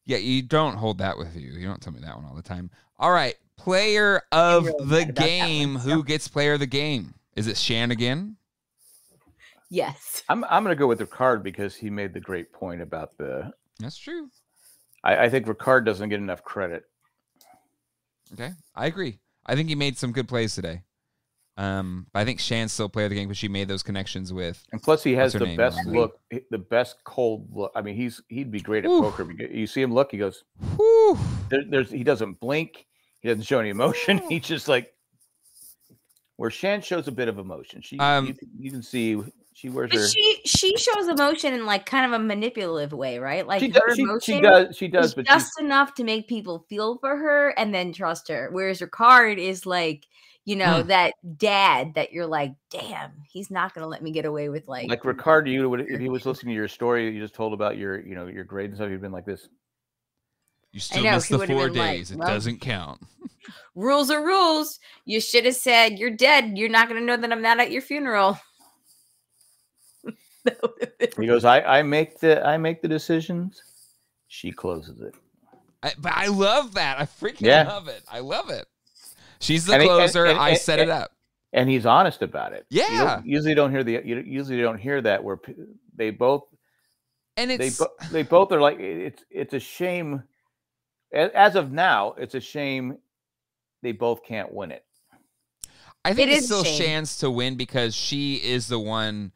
Yeah, you don't hold that with you. You don't tell me that one all the time. All right, player of the game. Who gets player of the game? Is it Shan again? Yes. I'm going to go with Ricard because he made the great point about the. That's true. I think Ricard doesn't get enough credit. Okay, I agree. I think he made some good plays today. But I think Shan's still player of the game because she made those connections with. And plus, he has the best look, the best cold look. I mean, he'd be great at poker. You see him look, he goes. He doesn't blink. He doesn't show any emotion. He's just like. Where Shan shows a bit of emotion. You can see she wears her. She shows emotion in like kind of a manipulative way, right? Like she does, but just enough to make people feel for her and then trust her. Whereas Ricard is like. That dad that you're like, damn, he's not going to let me get away with like Ricard, if he was listening to your story you just told about your grade and stuff, he'd been like this. You still missed the 4 days. It doesn't count. Rules are rules. You should have said you're dead. You're not going to know that I'm not at your funeral. He goes, I make the decisions. She closes it. But I love that. I freaking love it. I love it. She's the closer. I set it up, and he's honest about it. Yeah. You usually don't hear that where they both they both are like it's a shame. As of now, it's a shame they both can't win it. I think it's still Shan's to win because she is the one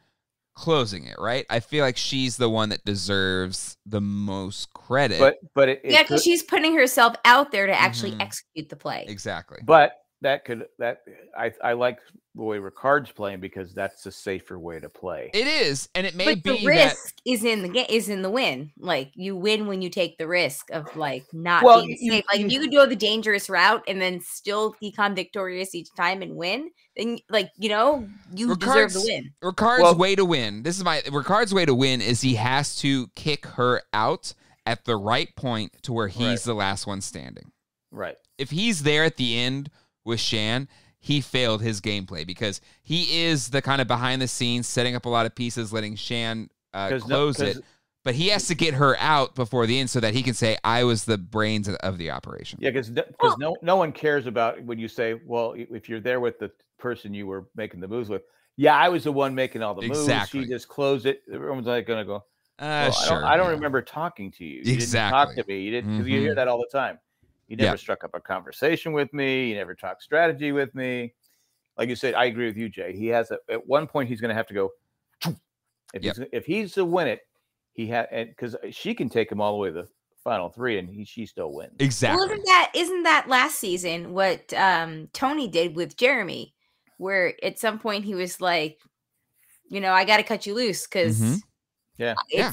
closing it, right? I feel like she's the one that deserves the most credit. But because she's putting herself out there to actually execute the play. Exactly. But I like the way Ricard's playing because that's a safer way to play. It is, and it may be the risk is in the win. Like you win when you take the risk of like not being safe. Like if you could go the dangerous route and then still become victorious each time and win, then you deserve the win. Ricard's way to win. Ricard's way to win is he has to kick her out at the right point to where he's the last one standing. Right. If he's there at the end with Shan, he failed his gameplay because he is the kind of behind the scenes setting up a lot of pieces, letting Shan close it. But he has to get her out before the end so that he can say, I was the brains of the operation. Yeah, because no one cares about when you say, well, if you're there with the person you were making the moves with, yeah, I was the one making all the moves. She just closed it. Everyone's like going to go, sure. I don't remember talking to you. You didn't talk to me. You didn't, because you hear that all the time. He never struck up a conversation with me. He never talked strategy with me. Like you said, I agree with you, Jay. He has at one point he's going to have to go. If he's to win it, he had because she can take him all the way to the final 3, and she still wins. Exactly. Well, isn't that last season what Tony did with Jeremy, where at some point he was like, I got to cut you loose because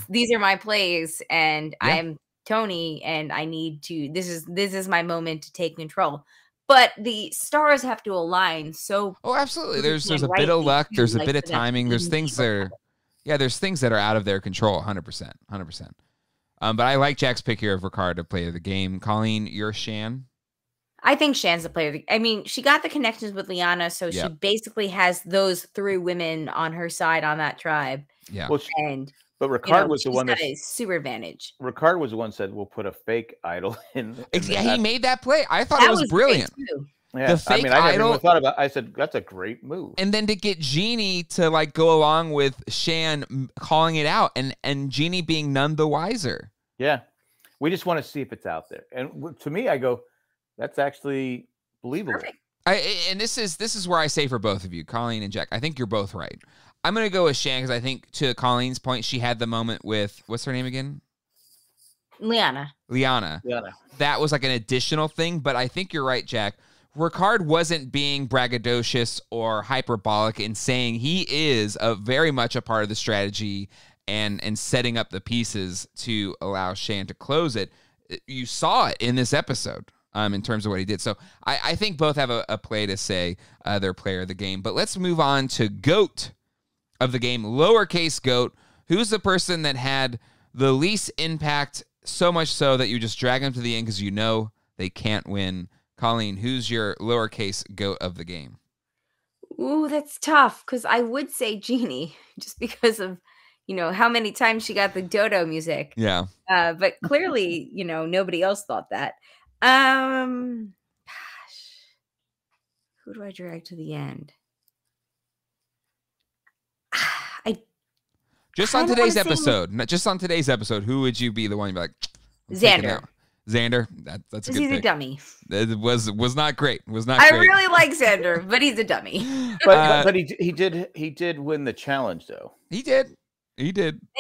these are my plays, and I'm Tony, and I need to. This is my moment to take control. But the stars have to align. So absolutely. There's a bit of luck. There's a bit of timing. There's things that are out of their control. 100%. But I like Jack's pick here of Ricard to play the game. Colleen, you're Shan. I think Shan's the player. I mean, she got the connections with Liana, so she basically has those 3 women on her side on that tribe. Yeah. Well, but Ricard was the one that is super advantage. Ricard was the one that said we'll put a fake idol in. He made that play. I thought it was brilliant. Yeah. The fake I never idol. even thought about. I said that's a great move. And then to get Jeannie to go along with Shan calling it out, and Jeannie being none the wiser. Yeah, we just want to see if it's out there. And to me, I go, that's actually believable. Perfect. And this is where I say for both of you, Colleen and Jack, I think you're both right. I'm going to go with Shan because I think to Colleen's point, she had the moment with, what's her name again? Liana. That was like an additional thing, but I think you're right, Jack. Ricard wasn't being braggadocious or hyperbolic in saying he is very much a part of the strategy and setting up the pieces to allow Shan to close it. You saw it in this episode. In terms of what he did. So I think both have a play to say their player of the game. But let's move on to GOAT of the game, lowercase GOAT. Who's the person that had the least impact, so much so that you just drag them to the end because you know they can't win? Colleen, who's your lowercase GOAT of the game? Ooh, that's tough because I would say Jeannie just because of, how many times she got the dodo music. Yeah. But clearly, nobody else thought that. Gosh, who do I drag to the end? Just on today's episode, who would you be the one you'd be like, Xander? Xander, that's a good pick. He's a dummy. It was not great. I really like Xander, but he's a dummy. But he did win the challenge though. He did.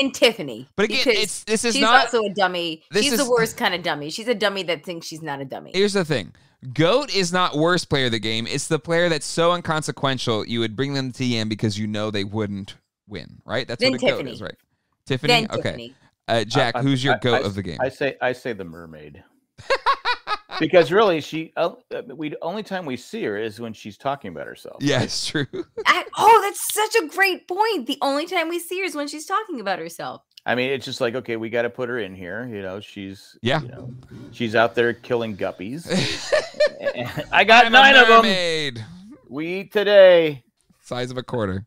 And Tiffany. But again, she's also a dummy. She's the worst kind of dummy. She's a dummy that thinks she's not a dummy. Here's the thing. GOAT is not worst player of the game. It's the player that's so inconsequential you would bring them to the end because they wouldn't win, right? That's what a GOAT is, right? Tiffany? Okay. Tiffany. Jack, who's your GOAT of the game? I say the mermaid. Because really, only time we see her is when she's talking about herself. Yeah, it's true. That's such a great point. The only time we see her is when she's talking about herself. I mean, it's just like, okay, we got to put her in here. She's out there killing guppies. I got 9 of them. We eat today. Size of a quarter.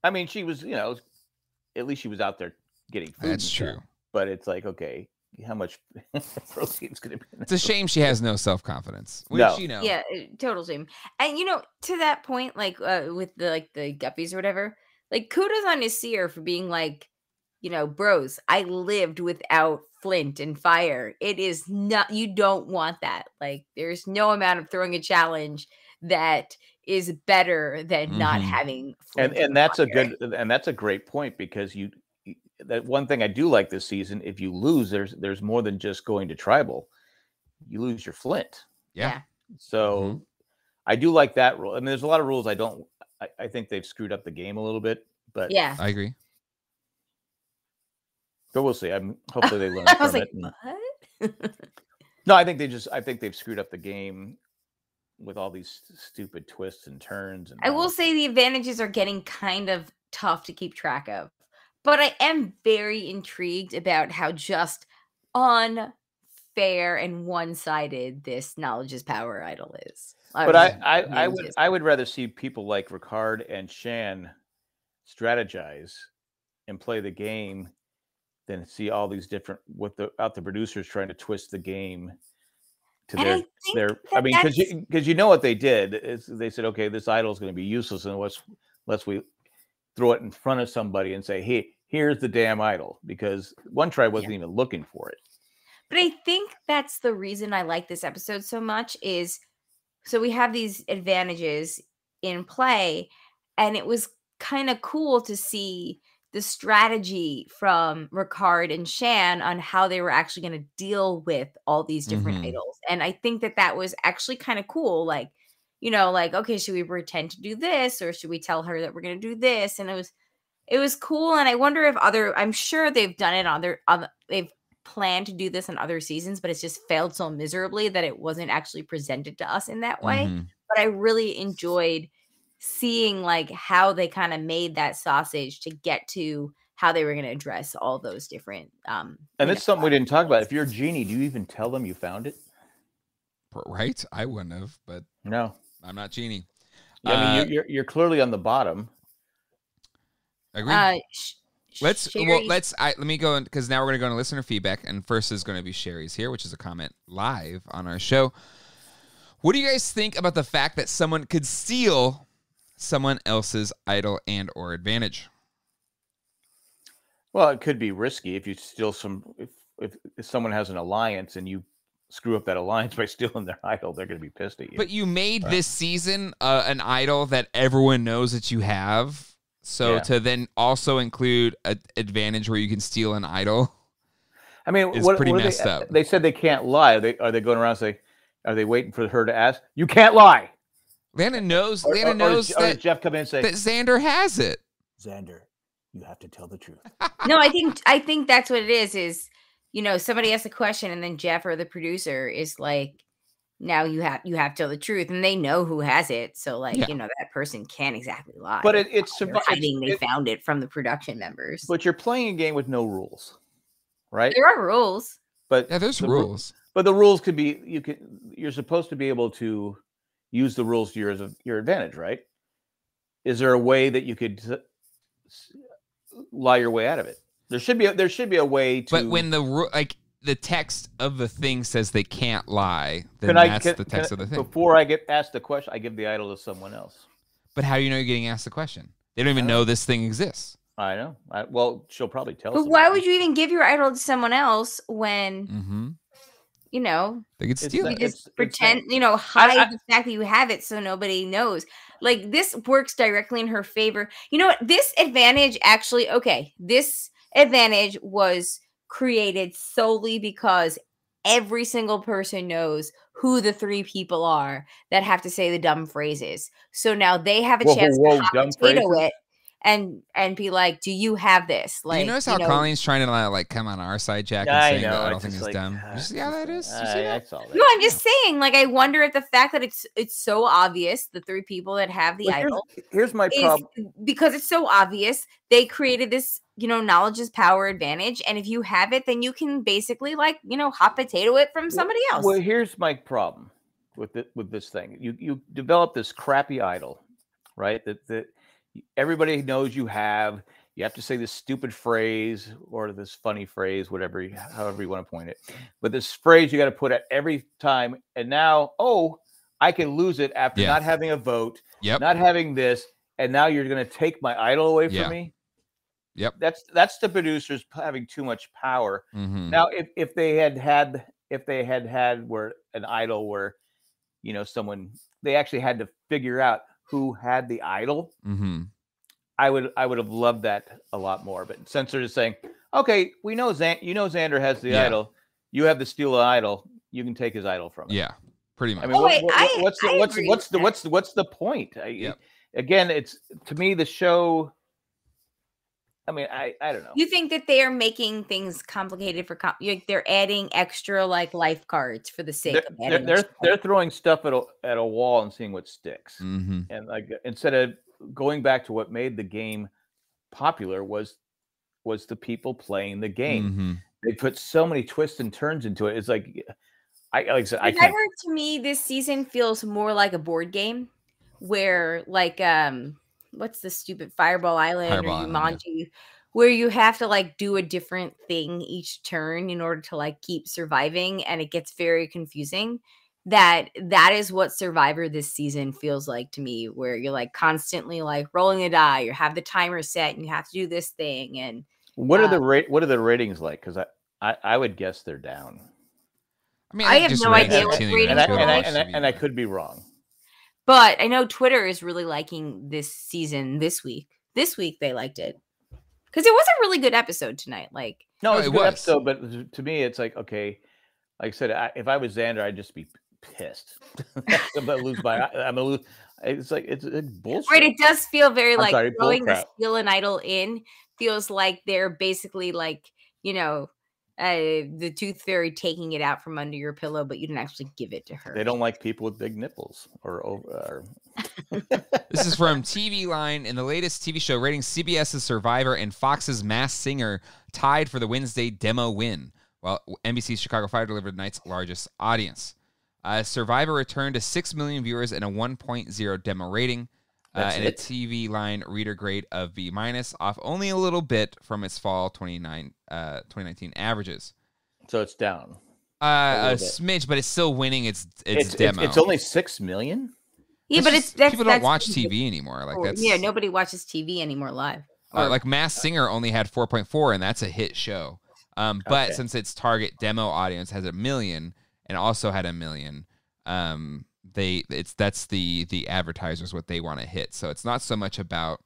I mean, she was, at least she was out there getting food. That's true. But it's like, okay, how much protein's going to be? It's a shame she has no self-confidence. No. Yeah, total shame. And to that point, with the guppies or whatever, kudos on Nasir for being like, bros, I lived without flint and fire. It is not, you don't want that. There's no amount of throwing a challenge that is better than not having flint and that's fire. That's a great point because that one thing I do like this season, if you lose, there's more than just going to tribal. You lose your flint. Yeah. So I do like that rule. I mean, there's a lot of rules I think they've screwed up the game a little bit, but yeah, I agree. But we'll see. Hopefully they learn from it. What? No, I think they've screwed up the game with all these stupid twists and turns. And I will say the advantages are getting kind of tough to keep track of. But I am very intrigued about how just unfair and one-sided this knowledge is power idol is. But I would rather see people like Ricard and Shan strategize and play the game than see all these different without the producers trying to twist the game to their. I mean, because you know what they did is they said, okay, this idol is going to be useless unless we throw it in front of somebody and say, hey, here's the damn idol, because one tribe wasn't even looking for it. But I think that's the reason I like this episode so much is so we have these advantages in play, and it was kind of cool to see the strategy from Ricard and Shan on how they were actually going to deal with all these different idols. And I think that was actually kind of cool. Like, like, okay, should we pretend to do this, or should we tell her that we're going to do this? And it was cool. And I wonder if I'm sure they've done it on they've planned to do this in other seasons, but it's just failed so miserably that it wasn't actually presented to us in that way. But I really enjoyed seeing like how they kind of made that sausage to get to how they were going to address all those different and that's something we didn't talk about. If you're a genie, do you even tell them you found it? Right, I wouldn't have, but no, I'm not genie. I mean, you're clearly on the bottom. Agree. Let me go in, because now we're going to go into listener feedback, and first is going to be Sherry's here, which is a comment live on our show. What do you guys think about the fact that someone could steal someone else's idol and or advantage? Well, it could be risky if you steal if someone has an alliance and you screw up that alliance by stealing their idol, they're going to be pissed at you. But you made this season an idol that everyone knows that you have. So to then also include an advantage where you can steal an idol, I mean, is pretty messed up. They said they can't lie. Are they going around and say, are they waiting for her to ask? You can't lie. Lana knows. Or that Jeff come in and say that Xander has it. Xander, you have to tell the truth. No, I think that's what it is. Is somebody asks a question and then Jeff or the producer is like, now you have to tell the truth, and they know who has it, so like that person can't exactly lie. But it's hiding. They found it from the production members. But you're playing a game with no rules, right? There are rules, but there's rules. But the rules could be you're supposed to be able to use the rules to your advantage, right? Is there a way that you could lie your way out of it? There should be a way to. But when the text of the thing says they can't lie, then that's the text of the thing. Before I get asked the question, I give the idol to someone else. But how do you know you're getting asked the question? They don't even know this thing exists. I know. Well, she'll probably tell. But why would you even give your idol to someone else when, they could steal it? You just pretend, hide the fact that you have it so nobody knows. Like, this works directly in her favor. You know what? This advantage this advantage was created solely because every single person knows who the three people are that have to say the dumb phrases. So now they have a chance to hot potato it and be like, "Do you have this?" Like, you notice how Colleen's trying to like come on our side, Jack, and saying that I don't think it's dumb. You see how that is? You see that? No, I'm just saying. Like, I wonder if the fact that it's so obvious, the three people that have the idol. Here's my problem. Because it's so obvious, they created this, knowledge is power advantage, and if you have it, then you can basically hot potato it from somebody else. Well, here's my problem with this thing. You develop this crappy idol, right? That everybody knows you have. You have to say this stupid phrase or this funny phrase, however you want to point it. But this phrase you got to put at every time. And now, I can lose it after not having a vote, not having this, and now you're going to take my idol away from me. Yep. That's the producers having too much power. Now, if they had where an idol where, someone, they actually had to figure out who had the idol. I would have loved that a lot more. But since they're just saying, okay, we know Xander has the idol, you have the steal idol, you can take his idol from him. Yeah, pretty much. I mean, what's the point? Again, it's, to me, the show. I mean, I don't know. You think that they are making things complicated they're adding extra life cards for the sake of adding. They're throwing stuff at a wall and seeing what sticks. And instead of going back to what made the game popular was the people playing the game. They put so many twists and turns into it. It's like I said, to me, this season feels more like a board game where what's the stupid Fireball Island or Jumanji, where you have to do a different thing each turn in order to keep surviving, and it gets very confusing. That is what Survivor this season feels like to me, where you're constantly rolling the die, you have the timer set, and you have to do this thing. And what are the ratings like? Because I would guess they're down. mean, I have no idea what ratings are like. And I could be wrong. But I know Twitter is really liking this season this week. This week they liked it. Because it was a really good episode tonight. Like, no, it was a good episode, but to me, it's like, okay, like I said, if I was Xander, I'd just be pissed. I'm gonna lose It's like it's bullshit. Right, it does feel very throwing the Steal an Idol in feels like they're basically like, the Tooth Fairy taking it out from under your pillow, but you didn't actually give it to her. They don't like people with big nipples or This is from TV Line. In the latest TV show ratings, CBS's Survivor and Fox's Masked Singer tied for the Wednesday demo win, while NBC's Chicago Fire delivered the night's largest audience. Survivor returned to 6 million viewers and a 1.0 demo rating, and a TV Line reader grade of B-, off only a little bit from its fall 2019 averages. So it's down. A smidge, but it's still winning its demo. It's only 6 million? Yeah, but people don't watch TV anymore. Like that's nobody watches TV anymore live. Like Masked Singer only had 4.4, and that's a hit show. But since its target demo audience has 1 million and also had 1 million, that's the advertisers what they want to hit. So it's not so much about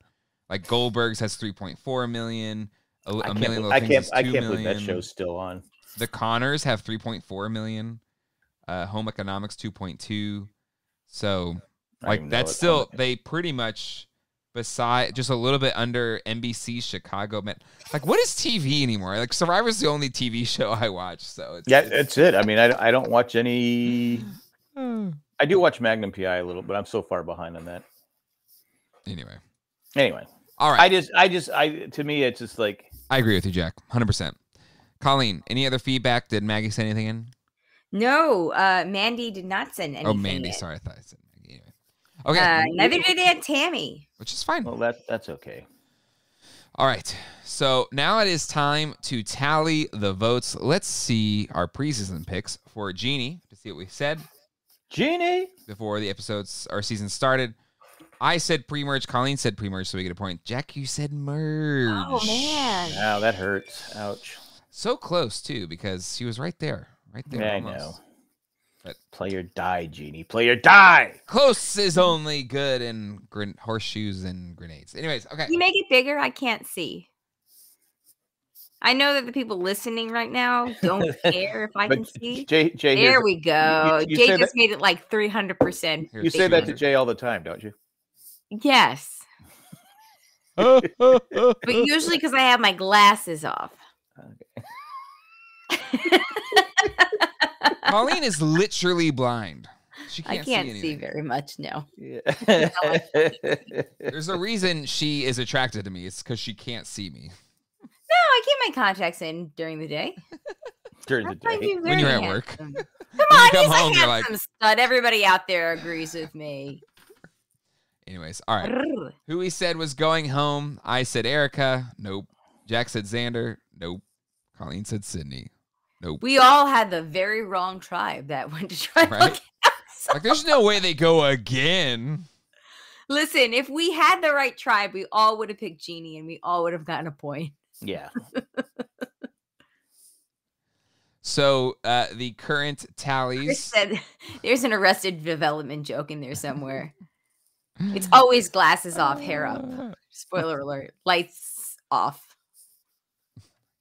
like Goldberg's has 3.4 million. A Million Little Things is 2 million. Believe that show's still on. The Connors have 3.4 million. Home Economics 2.2. So like that's still they pretty much beside just a little bit under NBC Chicago. Like what is TV anymore? Like Survivor's the only TV show I watch. So that's it. I mean, I don't watch any. I do watch Magnum PI a little, but I'm so far behind on that. Anyway, all right. To me, it's just like I agree with you, Jack, 100%. Colleen, any other feedback? Did Maggie send anything in? No, Mandy did not send anything. Oh, Mandy, in. Sorry, I thought I said Maggie. Anyway. Okay, neither did Aunt Tammy, which is fine. Well, that's okay. All right, so now it is time to tally the votes. Let's see our preseason picks for Jeannie to see what we said. Jeannie, before the episodes or season started. I said pre-merge. Colleen said pre-merge, so we get a point. Jack, you said merge. Oh, man. Wow, that hurts. Ouch. So close, too, because she was right there. Right there. Yeah, almost. I know. But play or die, Jeannie. Play or die. Close is only good in horseshoes and grenades. Anyways, okay. Can you make it bigger? I can't see. I know that the people listening right now don't care if I can see. Jay, there we go. You Jay just made it like 300%. You say that to Jay all the time, don't you? Yes. But usually because I have my glasses off. Okay. Colleen is literally blind. She I can't see very much, no. Yeah. There's a reason she is attracted to me. It's because she can't see me. No, I keep my contacts in during the day. During the day? When you're at work. Come on, he's a handsome stud. Everybody out there agrees with me. Anyways, all right. Who we said was going home. I said Erica. Nope. Jack said Xander. Nope. Colleen said Sydney. Nope. We all had the very wrong tribe that went to try to look out. Like, there's no way they go again. Listen, if we had the right tribe, we all would have picked Jeannie and we all would have gotten a point. Yeah. So the current tallies. Chris said, there's an Arrested Development joke in there somewhere. It's always glasses off, hair up. Spoiler alert. Lights off.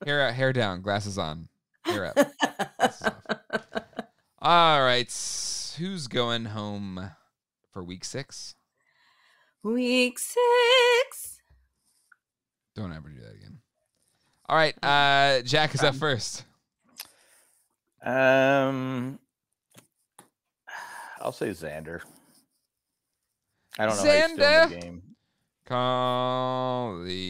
Hair down, glasses on. Hair up. Glasses off. All right. Who's going home for week 6? Week 6. Don't ever do that again. All right. Jack is up first. I'll say Xander. I don't know how he's still in the game. Colleen.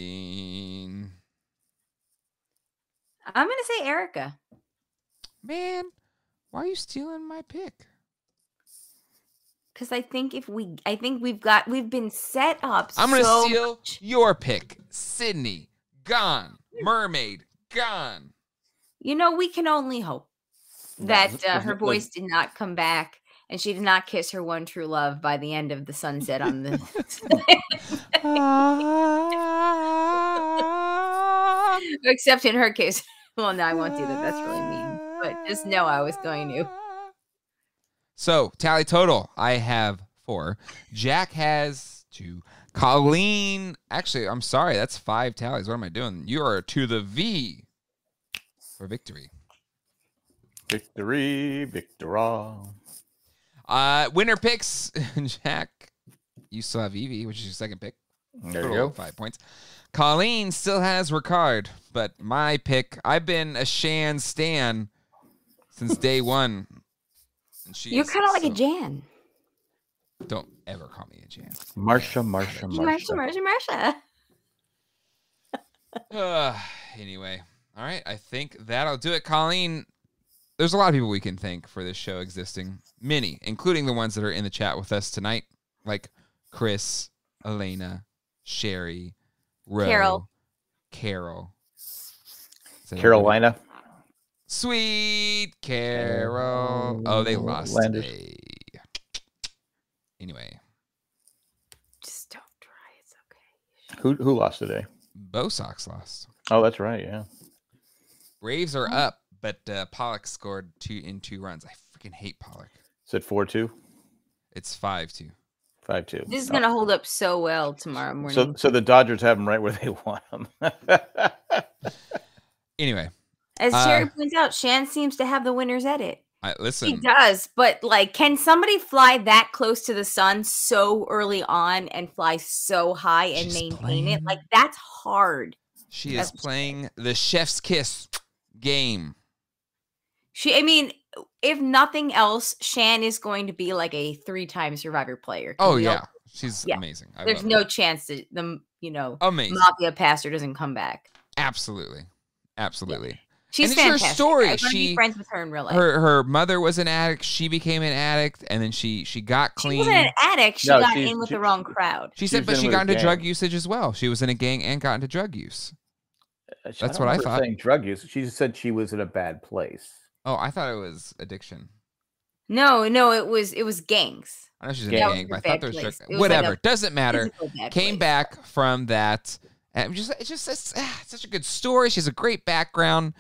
I'm going to say Erica. Man, why are you stealing my pick? Because I think we've been set up. I'm going to steal your pick. Sydney, gone. Mermaid, gone. You know, we can only hope that her voice did not come back and she did not kiss her one true love by the end of the sunset on the. Except in her case. Well, no, I won't do that. That's really mean. But just know I was going to. So, tally total, I have 4. Jack has 2. Colleen, actually, I'm sorry, that's 5 tallies. What am I doing? You are to the V for victory. Victory, victora. Winner picks, Jack, you still have Evie, which is your second pick. There you go. 5 points. Colleen still has Ricard, but my pick, I've been a Shan stan since day one. And you're kind of like a Jan. Don't ever call me a Jan. Marsha. Anyway, all right. I think that'll do it. Colleen, there's a lot of people we can thank for this show existing. Many, including the ones that are in the chat with us tonight, like Chris, Elena, Sherry, Ro, Carol. Carolina. Sweet Carol. Oh, they lost today. Anyway. Just don't try. It's okay. Who lost today? Bo Sox lost. Oh, that's right. Yeah. Braves are up, but Pollock scored 2 runs. I freaking hate Pollock. Is it 4-2? It's 5-2. 5-2. This is gonna hold up so well tomorrow morning. So the Dodgers have them right where they want them. Anyway. As Sherry points out, Shan seems to have the winner's edit. Listen. He does, but like, can somebody fly that close to the sun so early on and fly so high and maintain it? Like, that's hard. She is playing the chef's kiss game. If nothing else, Shan is going to be like a 3-time Survivor player. She's amazing. There's no chance that amazing Mafia pastor doesn't come back. Absolutely. Yeah. She's and fantastic. Her story. I want to be friends with her in real life. Her mother was an addict. She became an addict, and then she got clean. She wasn't an addict. She got in with the wrong crowd. She said, but she got into drug usage as well. She was in a gang and got into drug use. That's what I thought. Saying drug use. She said she was in a bad place. Oh, I thought it was addiction. No, it was gangs. I know she's in a gang, but I thought there was drug. Whatever, doesn't matter. Came back from that. And it's such a good story. She has a great background.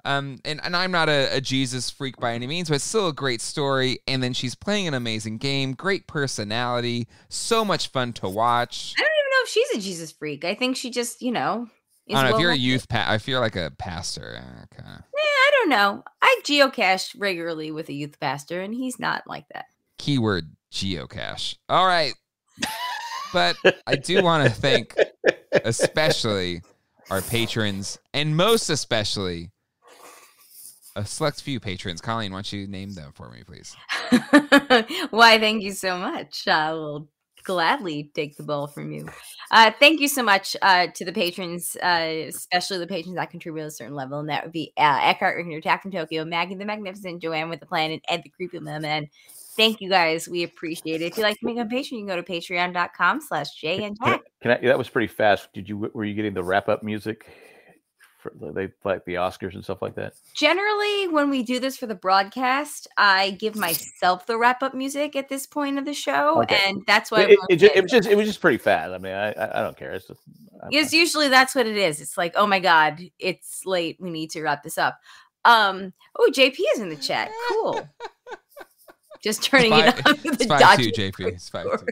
And I'm not a Jesus freak by any means, but it's still a great story. And then she's playing an amazing game, great personality, so much fun to watch. I don't even know if she's a Jesus freak. I think she just, I don't know. If you're a youth, I feel like a pastor. Kind of. I don't know. I geocache regularly with a youth pastor, and he's not like that. Keyword geocache. All right. But I do want to thank especially our patrons, and most especially a select few patrons. Colleen, why don't you name them for me, please? Why, thank you so much. I will gladly take the ball from you. Thank you so much to the patrons, especially the patrons that contribute at a certain level, and that would be Eckhart, Rickner, Attack from Tokyo, Maggie the Magnificent, Joanne with the Plan, and Ed the Creepy Man. Thank you guys. We appreciate it. If you'd like to make a patron, you can go to patreon.com/JandJack. That was pretty fast. Were you getting the wrap-up music for like the Oscars and stuff like that? Generally, when we do this for the broadcast, I give myself the wrap-up music at this point of the show, and that's why it was just pretty fast. I mean, I don't care. It's usually that's what it is. It's like, oh my god, it's late. We need to wrap this up. JP is in the chat. Cool. Just turning it on. It's 5-2, JP. It's 5-2.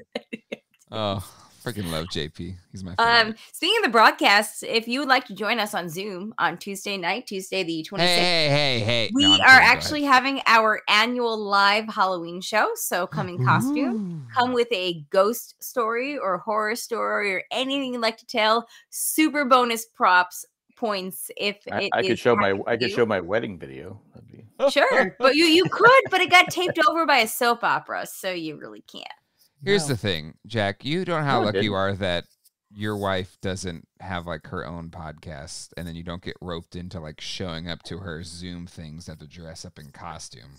Oh, freaking love JP. He's my favorite. Speaking of the broadcasts, if you would like to join us on Zoom on Tuesday night, Tuesday the 26th. Hey. We are actually having our annual live Halloween show. So come in costume. Come with a ghost story or horror story or anything you'd like to tell. Super bonus props. Points if I could show my wedding video. Sure, but you could, but it got taped over by a soap opera, so you really can't. Here's the thing, Jack. You don't know how lucky you are that your wife doesn't have like her own podcast, and then you don't get roped into like showing up to her Zoom things that have to dress up in costume.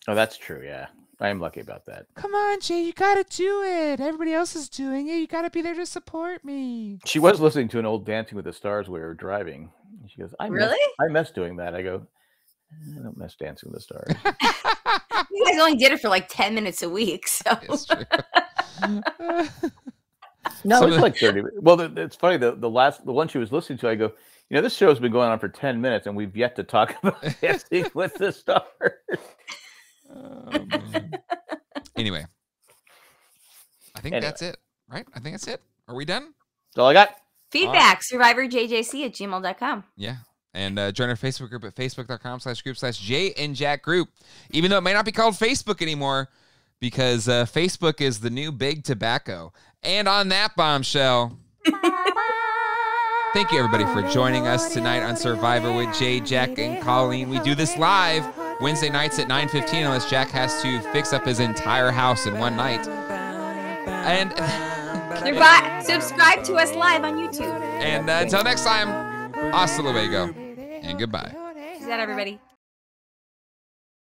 Oh, that's true. Yeah, I am lucky about that. Come on, Jay, you gotta do it. Everybody else is doing it. You gotta be there to support me. She was listening to an old Dancing with the Stars while we were driving. She goes, I miss doing that. I go, I don't miss Dancing with the Stars. You guys only did it for like 10 minutes a week, so. It's true. No, it's like 30. Well, it's funny. The one she was listening to, I go, this show's been going on for 10 minutes, and we've yet to talk about Dancing with the Stars. Oh, man. Anyway, I think that's it, right? I think that's it. Are we done? That's all I got. Feedback, SurvivorJJC@gmail.com. Yeah. And join our Facebook group at facebook.com/group/Jay and Jack Group. Even though it may not be called Facebook anymore, because Facebook is the new big tobacco. And on that bombshell, thank you, everybody, for joining us tonight on Survivor with Jay, Jack, and Colleen. We do this live Wednesday nights at 9:15, unless Jack has to fix up his entire house in one night. And subscribe to us live on YouTube. And until next time, hasta luego, and goodbye. Is that everybody?